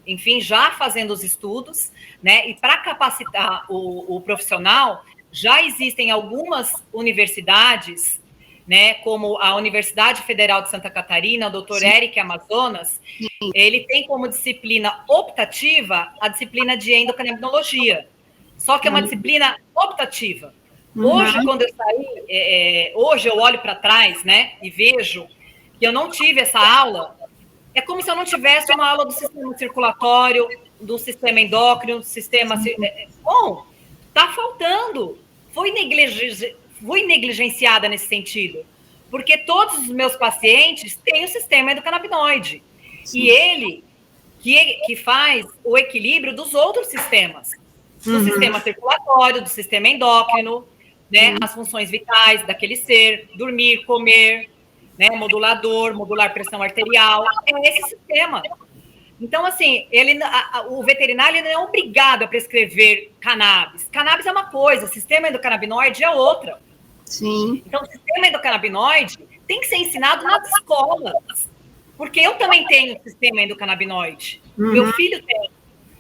enfim, já fazendo os estudos, né, e para capacitar o profissional, já existem algumas universidades, né, como a Universidade Federal de Santa Catarina, o Dr. Eric Amazonas, ele tem como disciplina optativa a disciplina de endocannabinolohia, só que é uma disciplina optativa. Hoje, quando eu saí, hoje eu olho para trás, né, e vejo que eu não tive essa aula, é como se eu não tivesse uma aula do sistema circulatório, do sistema endócrino, do sistema... Bom, está faltando. Foi negligenciada nesse sentido, porque todos os meus pacientes têm o sistema endocannabinoide, e ele que faz o equilíbrio dos outros sistemas, do sistema circulatório, do sistema endócrino, né, as funções vitais daquele ser, dormir, comer, né, modular pressão arterial, é esse sistema. Então, assim, o veterinário ele não é obrigado a prescrever cannabis. Cannabis é uma coisa, o sistema endocannabinoide é outra. Sim. Então, o sistema endocannabinoide tem que ser ensinado nas escolas, porque eu também tenho sistema endocannabinoide, meu filho tem,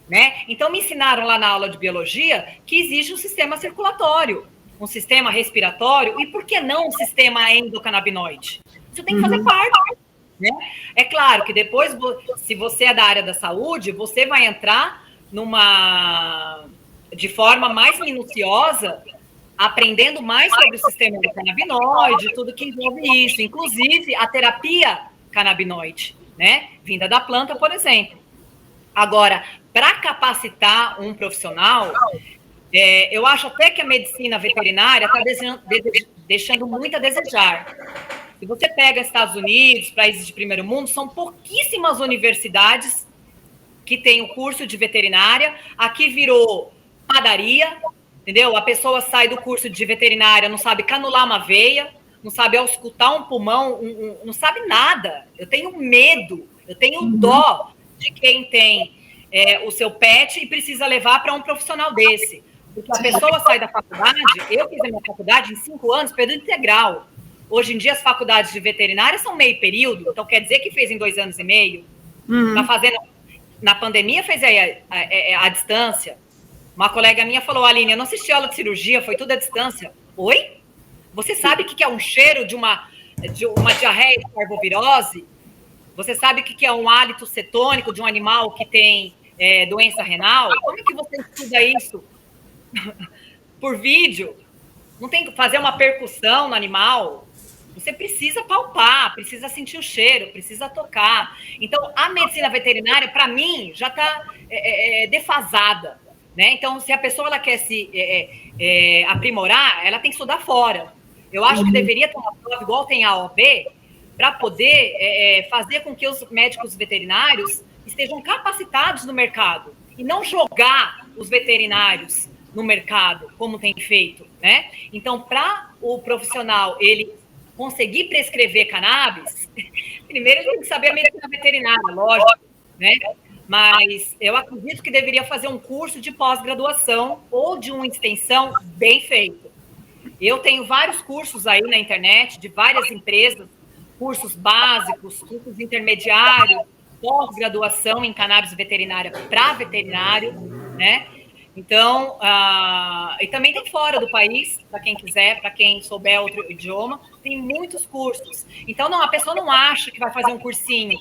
né? Então, me ensinaram lá na aula de biologia que existe um sistema circulatório, um sistema respiratório, e por que não um sistema endocannabinoide? Isso tem que fazer parte, né? É claro que depois, se você é da área da saúde, você vai entrar de forma mais minuciosa, aprendendo mais sobre o sistema endocannabinoide, tudo que envolve isso, inclusive a terapia canabinoide, né? Vinda da planta, por exemplo. Agora, para capacitar um profissional, eu acho até que a medicina veterinária está deixando muito a desejar. Se você pega Estados Unidos, países de primeiro mundo, são pouquíssimas universidades que têm o curso de veterinária. Aqui virou padaria, entendeu? A pessoa sai do curso de veterinária, não sabe canular uma veia, não sabe auscultar um pulmão, não sabe nada. Eu tenho medo, eu tenho dó de quem tem o seu pet e precisa levar para um profissional desse. Porque a pessoa sai da faculdade, eu fiz a minha faculdade em 5 anos, período integral. Hoje em dia, as faculdades de veterinária são meio período, então quer dizer que fez em 2 anos e meio. Tá fazendo, na pandemia, fez a distância. Uma colega minha falou, Aline, eu não assisti aula de cirurgia, foi tudo à distância. Oi? Você sabe o que é um cheiro de uma diarreia de parvovirose? Você sabe o que é um hálito cetônico de um animal que tem doença renal? Como é que você estuda isso? Por vídeo? Não tem que fazer uma percussão no animal? Você precisa palpar, precisa sentir o cheiro, precisa tocar. Então, a medicina veterinária, para mim, já está defasada. Né? Então, se a pessoa ela quer se aprimorar, ela tem que estudar fora. Eu acho que deveria ter uma prova igual tem a OAB, para poder fazer com que os médicos veterinários estejam capacitados no mercado e não jogar os veterinários no mercado, como tem feito, né? Então, para o profissional ele conseguir prescrever cannabis, primeiro ele tem que saber a medicina veterinária, lógico, né? Mas eu acredito que deveria fazer um curso de pós-graduação ou de uma extensão bem feito. Eu tenho vários cursos aí na internet, de várias empresas, cursos básicos, cursos intermediários, pós-graduação em cannabis veterinária para veterinário, né? Então, e também tem fora do país, para quem quiser, para quem souber outro idioma, tem muitos cursos. Então, a pessoa não acha que vai fazer um cursinho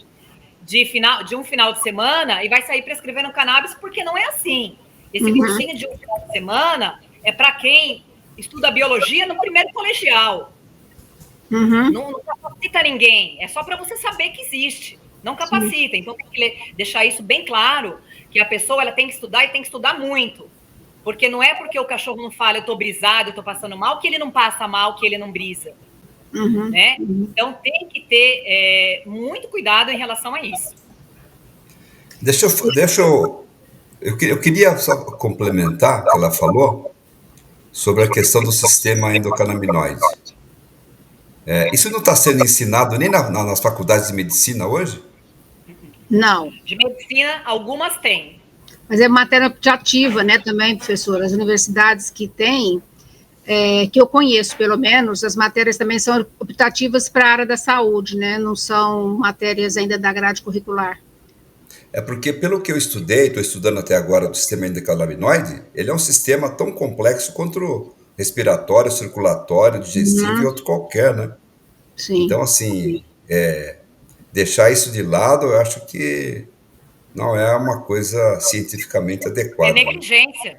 de um final de semana e vai sair prescrevendo cannabis, porque não é assim. Esse cursinho de um final de semana é para quem estuda biologia no primeiro colegial. Não capacita ninguém, é só para você saber que existe, não capacita. Então, tem que deixar isso bem claro, que a pessoa ela tem que estudar e tem que estudar muito. Porque não é porque o cachorro não fala, eu estou brisado, eu estou passando mal, que ele não passa mal, que ele não brisa. Né? Então, tem que ter muito cuidado em relação a isso. Eu queria só complementar o que ela falou sobre a questão do sistema endocannabinoide. Isso não está sendo ensinado nem nas faculdades de medicina hoje? Não. De medicina, algumas têm. Mas é matéria optativa, né, também, professora. As universidades que têm, que eu conheço, pelo menos, as matérias também são optativas para a área da saúde, né? Não são matérias ainda da grade curricular. É porque, pelo que eu estudei, estou estudando até agora o sistema endocannabinoide, ele é um sistema tão complexo quanto o respiratório, circulatório, digestivo e outro qualquer, né? Sim. Então, assim, deixar isso de lado, eu acho que não é uma coisa cientificamente adequada. É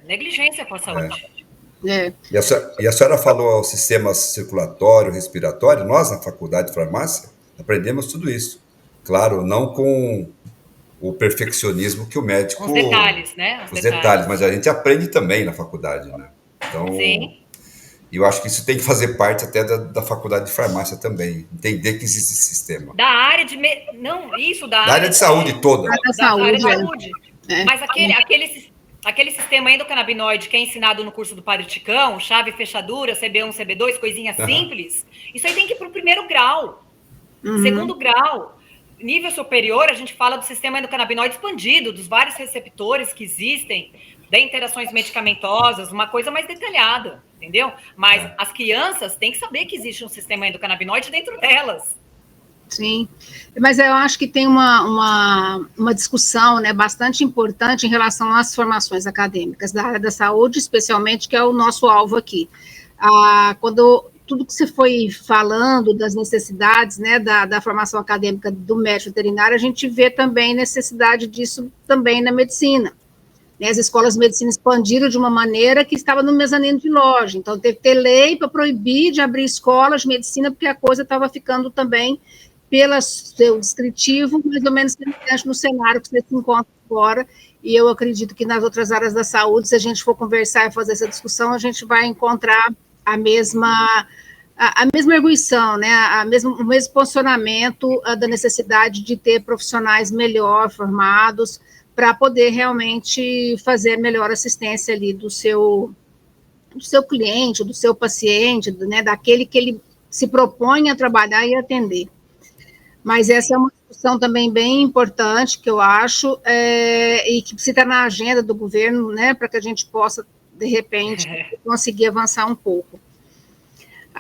negligência com a saúde. E a senhora falou o sistema circulatório, respiratório, nós na faculdade de farmácia aprendemos tudo isso. Claro, não com o perfeccionismo que o médico... Os detalhes, né? Os detalhes, mas a gente aprende também na faculdade, né? Então, sim. Eu acho que isso tem que fazer parte até da faculdade de farmácia também, entender que existe esse sistema. Da área de... Não, isso, da área de saúde toda. Da área de saúde. Mas aquele sistema endocannabinoide que é ensinado no curso do Padre Ticão, chave, fechadura, CB1, CB2, coisinha simples, isso aí tem que ir para o primeiro grau, segundo grau. Nível superior, a gente fala do sistema endocannabinoide expandido, dos vários receptores que existem, de interações medicamentosas, uma coisa mais detalhada, entendeu? Mas as crianças têm que saber que existe um sistema endocannabinoide dentro delas. Sim, mas eu acho que tem uma discussão, né, bastante importante em relação às formações acadêmicas da área da saúde, especialmente, que é o nosso alvo aqui. Quando tudo que você foi falando das necessidades, né, da formação acadêmica do médico veterinário, a gente vê também necessidade disso também na medicina. Né, as escolas de medicina expandiram de uma maneira que estava no mezanino de loja, então teve que ter lei para proibir de abrir escolas de medicina, porque a coisa estava ficando também, pelo seu descritivo, mais ou menos semelhante no cenário que você se encontra agora, e eu acredito que nas outras áreas da saúde, se a gente for conversar e fazer essa discussão, a gente vai encontrar a mesma arguição, né, o mesmo posicionamento da necessidade de ter profissionais melhor formados para poder realmente fazer melhor assistência ali do seu cliente, do seu paciente, né, daquele que ele se propõe a trabalhar e atender. Mas essa é uma discussão também bem importante, que eu acho, e que precisa estar na agenda do governo, né, para que a gente possa, de repente, conseguir avançar um pouco.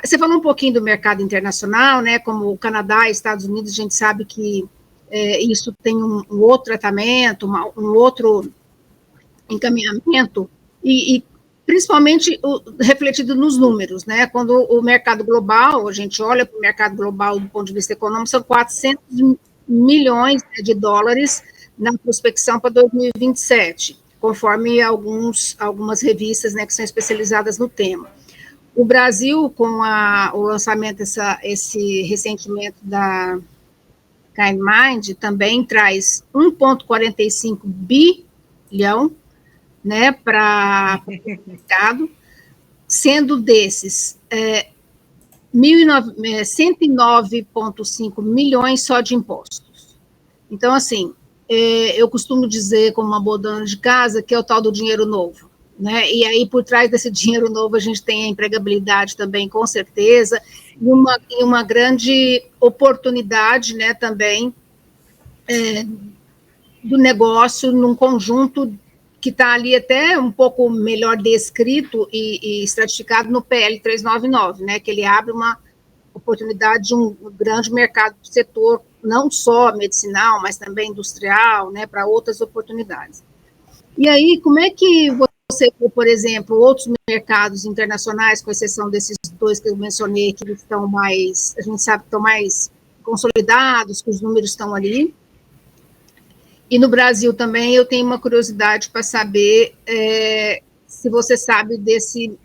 Você falou um pouquinho do mercado internacional, né, como o Canadá e Estados Unidos, a gente sabe que isso tem um outro tratamento, um outro encaminhamento, e principalmente refletido nos números, né? Quando o mercado global, a gente olha para o mercado global do ponto de vista econômico, são 400 milhões de dólares na prospecção para 2027, conforme algumas revistas, né, que são especializadas no tema. O Brasil, com o lançamento, esse ressentimento da KindMind, também traz 1,45 bilhão, né, para o mercado, sendo desses 109,5 milhões só de impostos. Então, assim, eu costumo dizer, como uma boa dona de casa, que é o tal do dinheiro novo, né? E aí, por trás desse dinheiro novo, a gente tem a empregabilidade também, com certeza, e uma grande oportunidade, né, também, do negócio num conjunto que está ali até um pouco melhor descrito e estratificado no PL 399, né, que ele abre uma oportunidade de um grande mercado do setor, não só medicinal, mas também industrial, né, para outras oportunidades. E aí, como é que você, por exemplo, outros mercados internacionais, com exceção desses dois que eu mencionei, que estão mais, a gente sabe que estão mais consolidados, que os números estão ali. E no Brasil também eu tenho uma curiosidade para saber se você sabe desse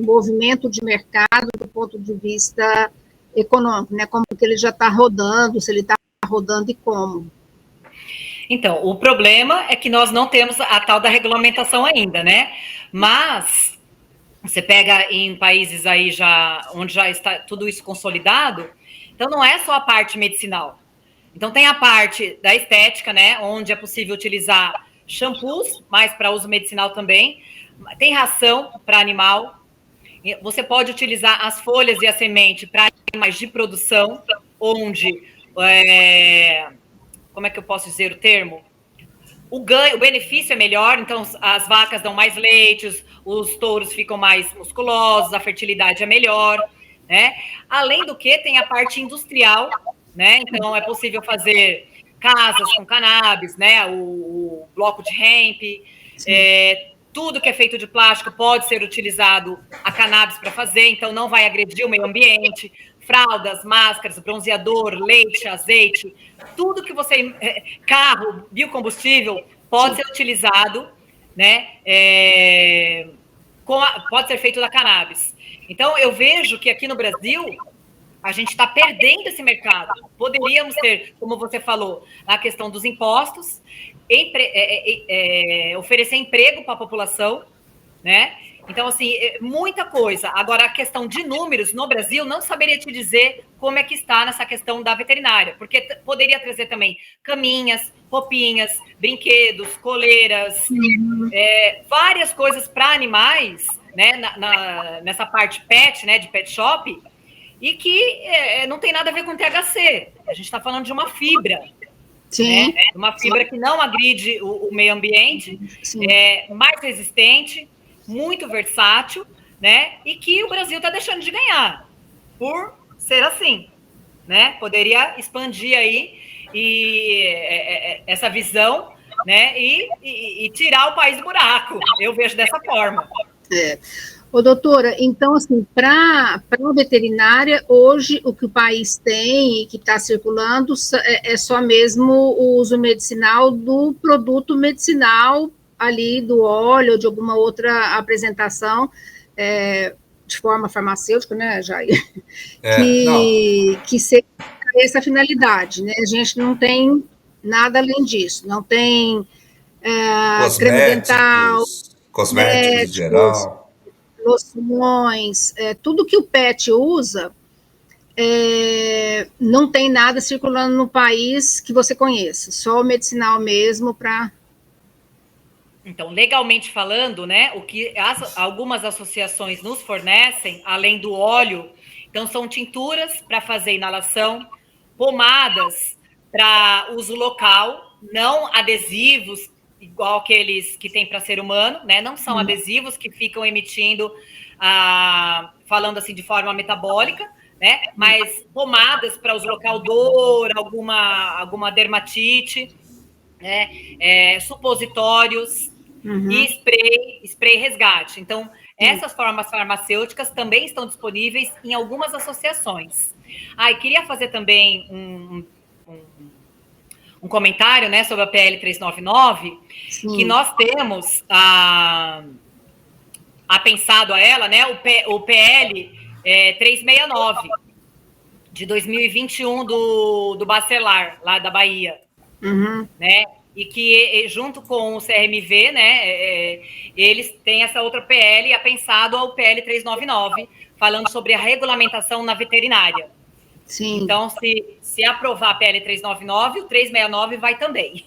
movimento de mercado do ponto de vista econômico, né? Como que ele já está rodando, se ele está rodando e como. Então, o problema é que nós não temos a tal da regulamentação ainda, né? Mas você pega em países aí onde já está tudo isso consolidado, então não é só a parte medicinal. Então tem a parte da estética, né? Onde é possível utilizar shampoos, mas para uso medicinal também. Tem ração para animal. Você pode utilizar as folhas e a semente para animais de produção, onde... como é que eu posso dizer o termo? O benefício é melhor, então as vacas dão mais leite, os touros ficam mais musculosos, a fertilidade é melhor, né? Além do que, tem a parte industrial, né? Então é possível fazer casas com cannabis, né? O bloco de hemp, tudo que é feito de plástico pode ser utilizado a cannabis para fazer, então não vai agredir o meio ambiente. Fraldas, máscaras, bronzeador, leite, azeite, tudo que você... carro, biocombustível, pode ser utilizado, né? Pode ser feito da cannabis. Então, eu vejo que aqui no Brasil, a gente está perdendo esse mercado. Poderíamos ter, como você falou, a questão dos impostos, oferecer emprego para a população, né? Então, assim, muita coisa. Agora, a questão de números no Brasil, não saberia te dizer como é que está nessa questão da veterinária, porque poderia trazer também caminhas, roupinhas, brinquedos, coleiras, várias coisas para animais, né, nessa parte pet, né, de pet shop, e que não tem nada a ver com THC. A gente está falando de uma fibra. Sim. Né? Uma fibra que não agride o meio ambiente, mais resistente, muito versátil, né? E que o Brasil está deixando de ganhar por ser assim, né? Poderia expandir aí essa visão, né? E tirar o país do buraco. Eu vejo dessa forma. Ô, doutora, então, assim, para a veterinária, hoje o que o país tem e que está circulando é só mesmo o uso medicinal do produto medicinal ali, do óleo ou de alguma outra apresentação, de forma farmacêutica, né, Jair? Que seja essa finalidade, né? A gente não tem nada além disso, não tem creme dental, cosméticos em geral, loções, tudo que o pet usa, não tem nada circulando no país que você conheça, só o medicinal mesmo para... Então, legalmente falando, né, o que algumas associações nos fornecem, além do óleo, então são tinturas para fazer inalação, pomadas para uso local, não adesivos, igual aqueles que tem para ser humano, né? Não são adesivos que ficam emitindo, falando assim de forma metabólica, né? Mas pomadas para uso local, dor, alguma dermatite, né? Supositórios e spray resgate. Então, essas formas farmacêuticas também estão disponíveis em algumas associações. E queria fazer também um comentário, né, sobre a PL 399, que nós temos apensado a ela, né, o PL 369, de 2021, do Bacelar, lá da Bahia, né, e que junto com o CRMV, né, eles têm essa outra PL apensado ao PL 399, falando sobre a regulamentação na veterinária. Sim. Então, se aprovar a PL 399, o 369 vai também.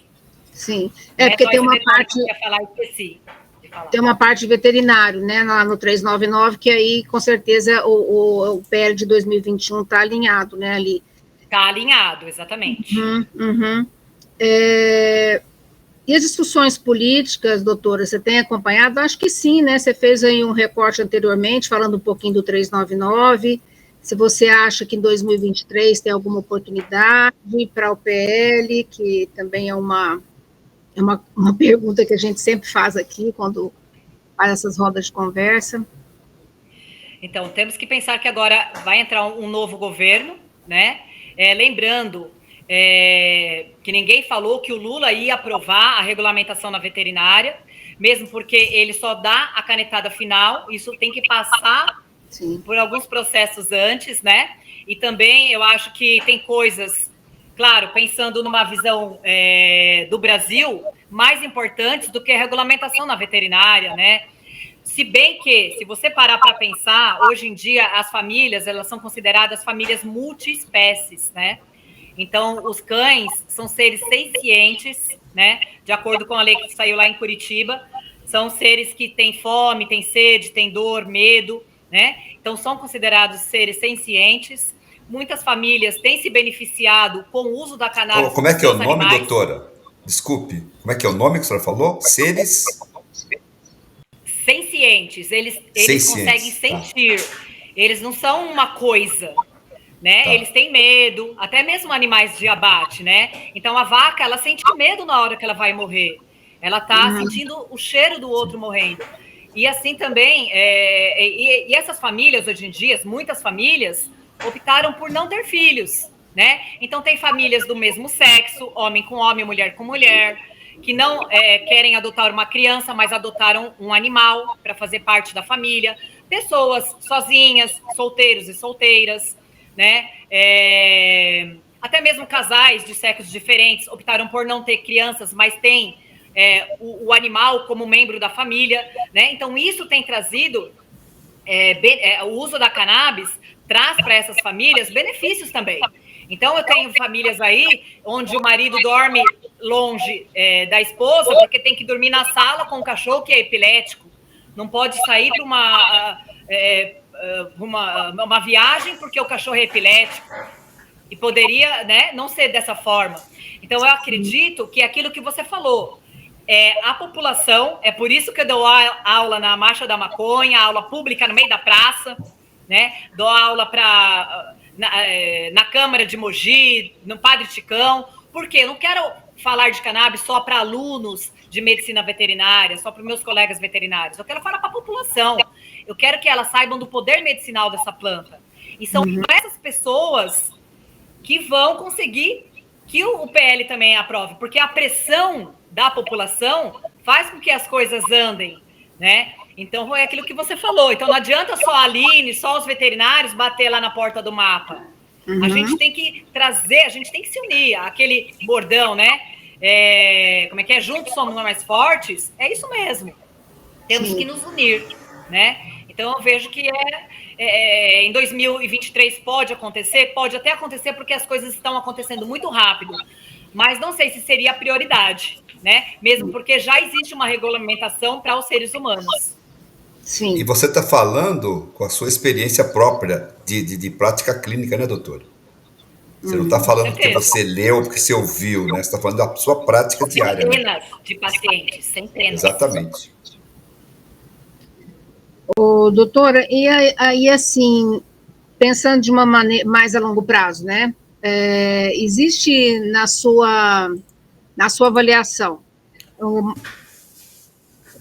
Sim, porque tem uma parte... Que eu ia falar, esqueci de falar. Tem uma parte de veterinário, né, lá no 399, que aí, com certeza, o PL de 2021 está alinhado, né, ali. Está alinhado, exatamente. E as discussões políticas, doutora, você tem acompanhado? Acho que sim, né? Você fez aí um recorte anteriormente, falando um pouquinho do 399. Se você acha que em 2023 tem alguma oportunidade para o PL, que também é uma pergunta que a gente sempre faz aqui, quando faz essas rodas de conversa. Então, temos que pensar que agora vai entrar um novo governo, né? Lembrando que ninguém falou que o Lula ia aprovar a regulamentação na veterinária, mesmo porque ele só dá a canetada final, isso tem que passar por alguns processos antes, né? E também eu acho que tem coisas, claro, pensando numa visão do Brasil, mais importantes do que a regulamentação na veterinária, né? Se bem que, se você parar para pensar, hoje em dia as famílias, elas são consideradas famílias multiespécies, né? Então, os cães são seres sencientes, né? De acordo com a lei que saiu lá em Curitiba, são seres que têm fome, têm sede, têm dor, medo, né? Então, são considerados seres sencientes. Muitas famílias têm se beneficiado com o uso da cannabis. Como é que é o nome, doutora? Desculpe, como é que é o nome que a senhora falou? Seres... Sencientes, eles conseguem sentir, eles não são uma coisa, né? Tá. Eles têm medo, até mesmo animais de abate, né? Então a vaca, ela sente medo na hora que ela vai morrer, ela tá sentindo o cheiro do outro morrendo. E assim também, e essas famílias hoje em dia, muitas famílias optaram por não ter filhos, né? Então tem famílias do mesmo sexo, homem com homem, mulher com mulher, que não querem adotar uma criança, mas adotaram um animal para fazer parte da família. Pessoas sozinhas, solteiros e solteiras, né? Até mesmo casais de sexos diferentes optaram por não ter crianças, mas têm o animal como membro da família, né? Então, isso tem trazido... o uso da cannabis traz para essas famílias benefícios também. Então, eu tenho famílias aí onde o marido dorme longe da esposa porque tem que dormir na sala com o cachorro que é epilético. Não pode sair para uma viagem porque o cachorro é epilético. E poderia, né, não ser dessa forma. Então, eu acredito que aquilo que você falou, a população, é por isso que eu dou aula na Marcha da Maconha, aula pública no meio da praça, né? Dou aula na Câmara de Mogi, no Padre Ticão, porque eu não quero falar de cannabis só para alunos de medicina veterinária, só para os meus colegas veterinários. Eu quero falar para a população. Eu quero que elas saibam do poder medicinal dessa planta. E são essas pessoas que vão conseguir que o PL também aprove, porque a pressão da população faz com que as coisas andem, né? Então, é aquilo que você falou. Então, não adianta só a Aline, só os veterinários bater lá na porta do mapa. A gente tem que trazer, a gente tem que se unir. Aquele bordão, né? Como é que é? Juntos somos mais fortes. É isso mesmo. Temos que nos unir, né? Então, eu vejo que em 2023 pode acontecer? Pode até acontecer porque as coisas estão acontecendo muito rápido. Mas não sei se seria a prioridade, né? Mesmo porque já existe uma regulamentação para os seres humanos. Sim. E você está falando com a sua experiência própria de prática clínica, né, doutora? Você não está falando porque você leu, porque você ouviu, né? Você está falando da sua prática diária. Centenas de pacientes, centenas. Exatamente. Doutora, e aí, assim, pensando de uma maneira mais a longo prazo, né? Existe na sua avaliação,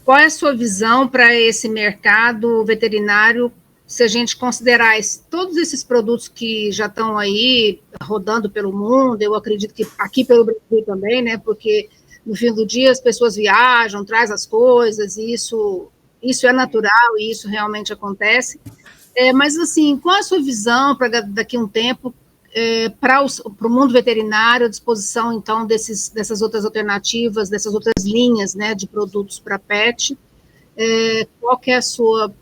qual é a sua visão para esse mercado veterinário, se a gente considerar todos esses produtos que já estão aí rodando pelo mundo, eu acredito que aqui pelo Brasil também, né? Porque no fim do dia as pessoas viajam, trazem as coisas, e isso é natural e isso realmente acontece. Mas, assim, qual é a sua visão para daqui a um tempo para o mundo veterinário, à disposição, então, dessas outras alternativas, dessas outras linhas, né, de produtos para pet? Qual que é a sua...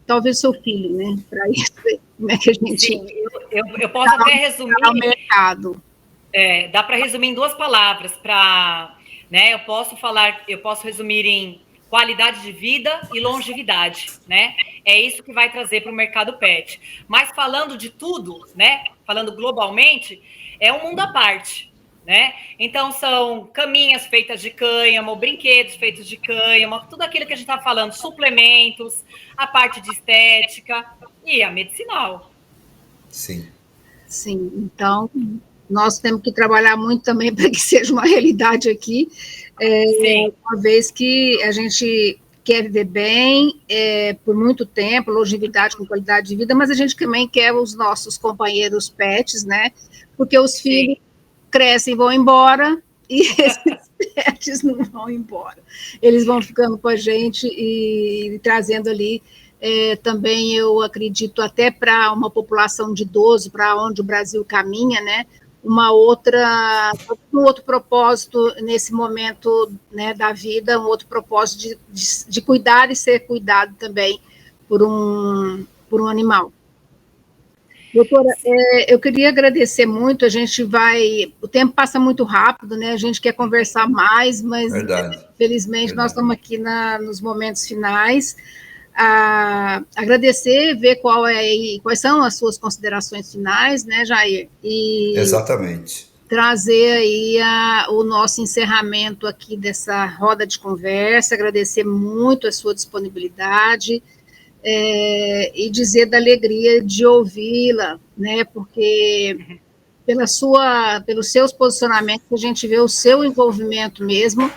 Talvez seu filho, né, para isso, como é que a gente... Sim, eu posso até resumir... O mercado. Dá para resumir em 2 palavras, né, eu posso resumir em qualidade de vida e longevidade, né? É isso que vai trazer para o mercado pet. Mas falando de tudo, né? Falando globalmente, é um mundo à parte, né? Então, são caminhas feitas de cânhamo, brinquedos feitos de cânhamo, tudo aquilo que a gente está falando, suplementos, a parte de estética e a medicinal. Sim. Sim, então nós temos que trabalhar muito também para que seja uma realidade aqui, uma vez que a gente quer viver bem por muito tempo, longevidade com qualidade de vida, mas a gente também quer os nossos companheiros pets, né? Porque os filhos crescem e vão embora, e esses pets não vão embora. Eles vão ficando com a gente e trazendo ali também, eu acredito, até para uma população de idoso, para onde o Brasil caminha, né? Um outro propósito nesse momento, né, da vida, um outro propósito de cuidar e ser cuidado também por um animal. Doutora, eu queria agradecer muito, o tempo passa muito rápido, né? A gente quer conversar mais, mas felizmente nós estamos aqui nos momentos finais. Agradecer, ver quais são as suas considerações finais, né, Jair? E exatamente. Trazer aí o nosso encerramento aqui dessa roda de conversa, agradecer muito a sua disponibilidade e dizer da alegria de ouvi-la, né, porque pelos seus posicionamentos a gente vê o seu envolvimento mesmo,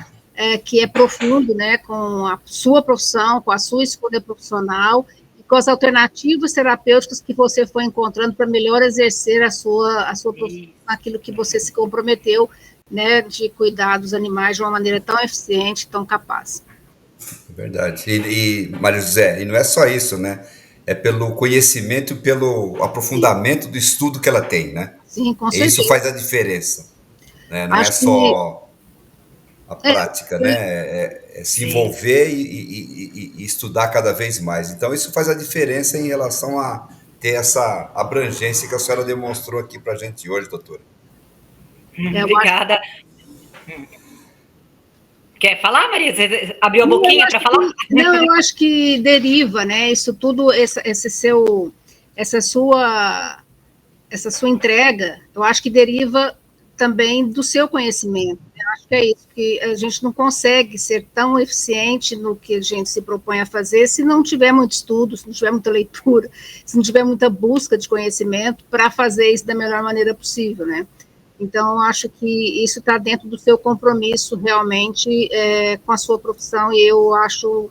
que é profundo, né, com a sua profissão, com a sua escolha profissional, e com as alternativas terapêuticas que você foi encontrando para melhor exercer a sua profissão, aquilo que você se comprometeu, né, de cuidar dos animais de uma maneira tão eficiente, tão capaz. Verdade. E Maria José, e não é só isso, né? É pelo conhecimento e pelo aprofundamento do estudo que ela tem, né? Sim, com certeza. Isso faz a diferença, né? Não é só a prática, né? É se envolver e estudar cada vez mais. Então, isso faz a diferença em relação a ter essa abrangência que a senhora demonstrou aqui para a gente hoje, doutora. Obrigada. Quer falar, Maria? Você abriu a boquinha para falar? Não, eu acho que deriva, né? Isso tudo, essa sua entrega, eu acho que deriva também do seu conhecimento. Eu acho que é isso, que a gente não consegue ser tão eficiente no que a gente se propõe a fazer se não tiver muito estudo, se não tiver muita leitura, se não tiver muita busca de conhecimento para fazer isso da melhor maneira possível, né? Então, eu acho que isso está dentro do seu compromisso, realmente, com a sua profissão, e eu acho,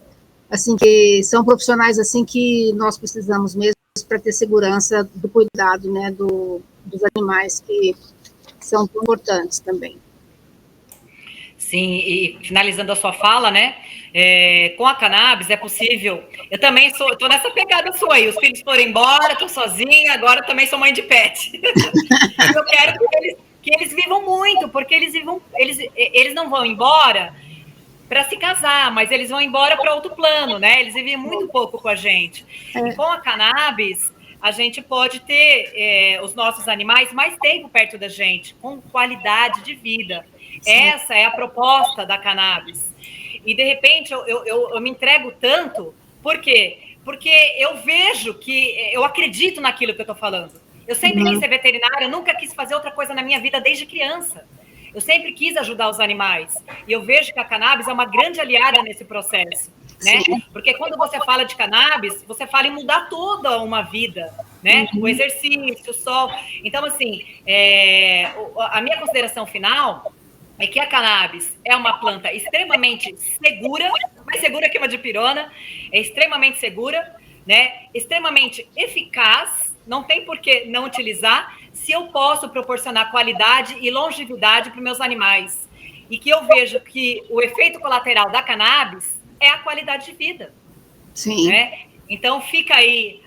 assim, que são profissionais, assim, que nós precisamos mesmo para ter segurança do cuidado, né, dos animais, que são tão importantes também. Sim, e finalizando a sua fala, né, com a cannabis é possível, eu também estou nessa pegada sua aí, os filhos foram embora, estou sozinha, agora também sou mãe de pet. Eu quero que eles vivam muito, porque eles não vão embora para se casar, mas eles vão embora para outro plano, né? Eles vivem muito pouco com a gente. E com a cannabis, a gente pode ter os nossos animais mais tempo perto da gente, com qualidade de vida. Sim. Essa é a proposta da cannabis. E, de repente, eu me entrego tanto, por quê? Porque eu vejo eu acredito naquilo que eu estou falando. Eu sempre quis ser veterinária, eu nunca quis fazer outra coisa na minha vida desde criança. Eu sempre quis ajudar os animais. E eu vejo que a cannabis é uma grande aliada nesse processo, né? Sim. Porque quando você fala de cannabis, você fala em mudar toda uma vida, né? O exercício, o sol. Então, assim, a minha consideração final é que a cannabis é uma planta extremamente segura, mais segura que uma dipirona, é extremamente segura, né? Extremamente eficaz. Não tem por que não utilizar se eu posso proporcionar qualidade e longevidade para os meus animais. E que eu vejo que o efeito colateral da cannabis é a qualidade de vida. Sim. Né? Então, fica aí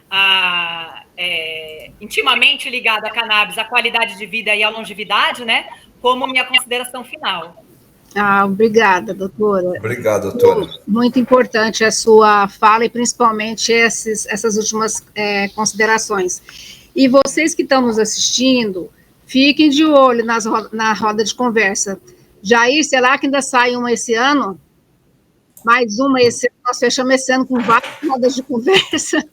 intimamente ligada a cannabis, a qualidade de vida e a longevidade, né? Como minha consideração final. Obrigada, doutora. Obrigado, doutora. Muito importante a sua fala e principalmente essas últimas considerações. E vocês que estão nos assistindo, fiquem de olho na roda de conversa. Jair, será que ainda sai uma esse ano? mais uma, nós fechamos esse ano com várias rodas de conversa.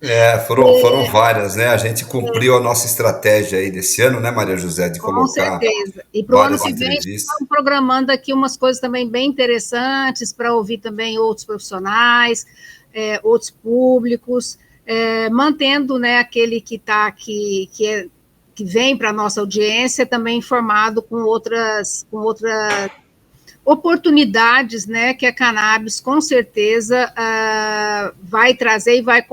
Foram várias, né? A gente cumpriu a nossa estratégia aí desse ano, né, Maria José, de colocar. Com certeza. E para o ano que vem, estamos programando aqui umas coisas também bem interessantes para ouvir também outros profissionais, outros públicos, mantendo, né, aquele que está aqui, que vem para a nossa audiência também informado com outras oportunidades, né, que a cannabis, com certeza, vai trazer e vai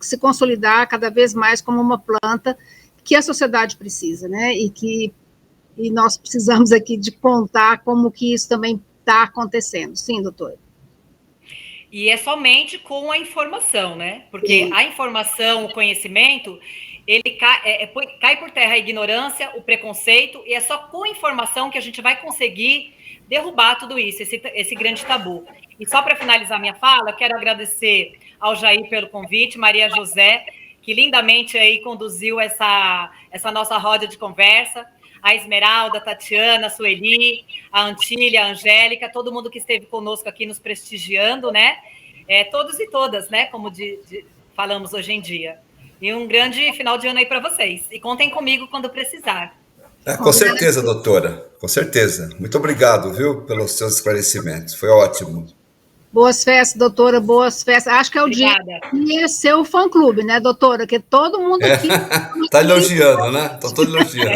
se consolidar cada vez mais como uma planta que a sociedade precisa, né, e nós precisamos aqui de contar como que isso também está acontecendo. Sim, doutora. E é somente com a informação, né, porque a informação, o conhecimento, ele cai por terra a ignorância, o preconceito, e é só com informação que a gente vai conseguir derrubar tudo isso, esse grande tabu. E só para finalizar minha fala, quero agradecer ao Jair pelo convite, Maria José, que lindamente aí conduziu essa nossa roda de conversa, a Esmeralda, a Tatiana, a Sueli, a Antília, a Angélica, todo mundo que esteve conosco aqui nos prestigiando, né? Todos e todas, né? Como falamos hoje em dia. E um grande final de ano aí para vocês. E contem comigo quando precisar. Com certeza, doutora. Com certeza. Muito obrigado, viu, pelos seus esclarecimentos. Foi ótimo. Boas festas, doutora, boas festas. Acho que é o dia que ia ser o fã-clube, né, doutora? Que todo mundo aqui... Está elogiando, né? Estão todos elogiando.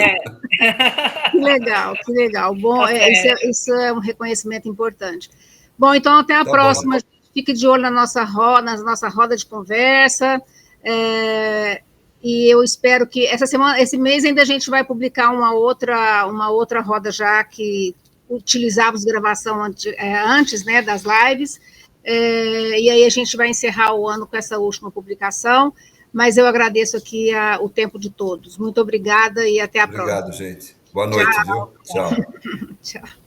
Que legal, que legal. Bom, isso é um reconhecimento importante. Bom, então até a próxima. Bom. Fique de olho na nossa roda de conversa. E eu espero que esse mês ainda a gente vai publicar uma outra roda já que utilizávamos gravação antes, né, das lives, e aí a gente vai encerrar o ano com essa última publicação, mas eu agradeço aqui o tempo de todos. Muito obrigada e até a próxima. Obrigado, gente. Boa noite, viu? Tchau. Tchau.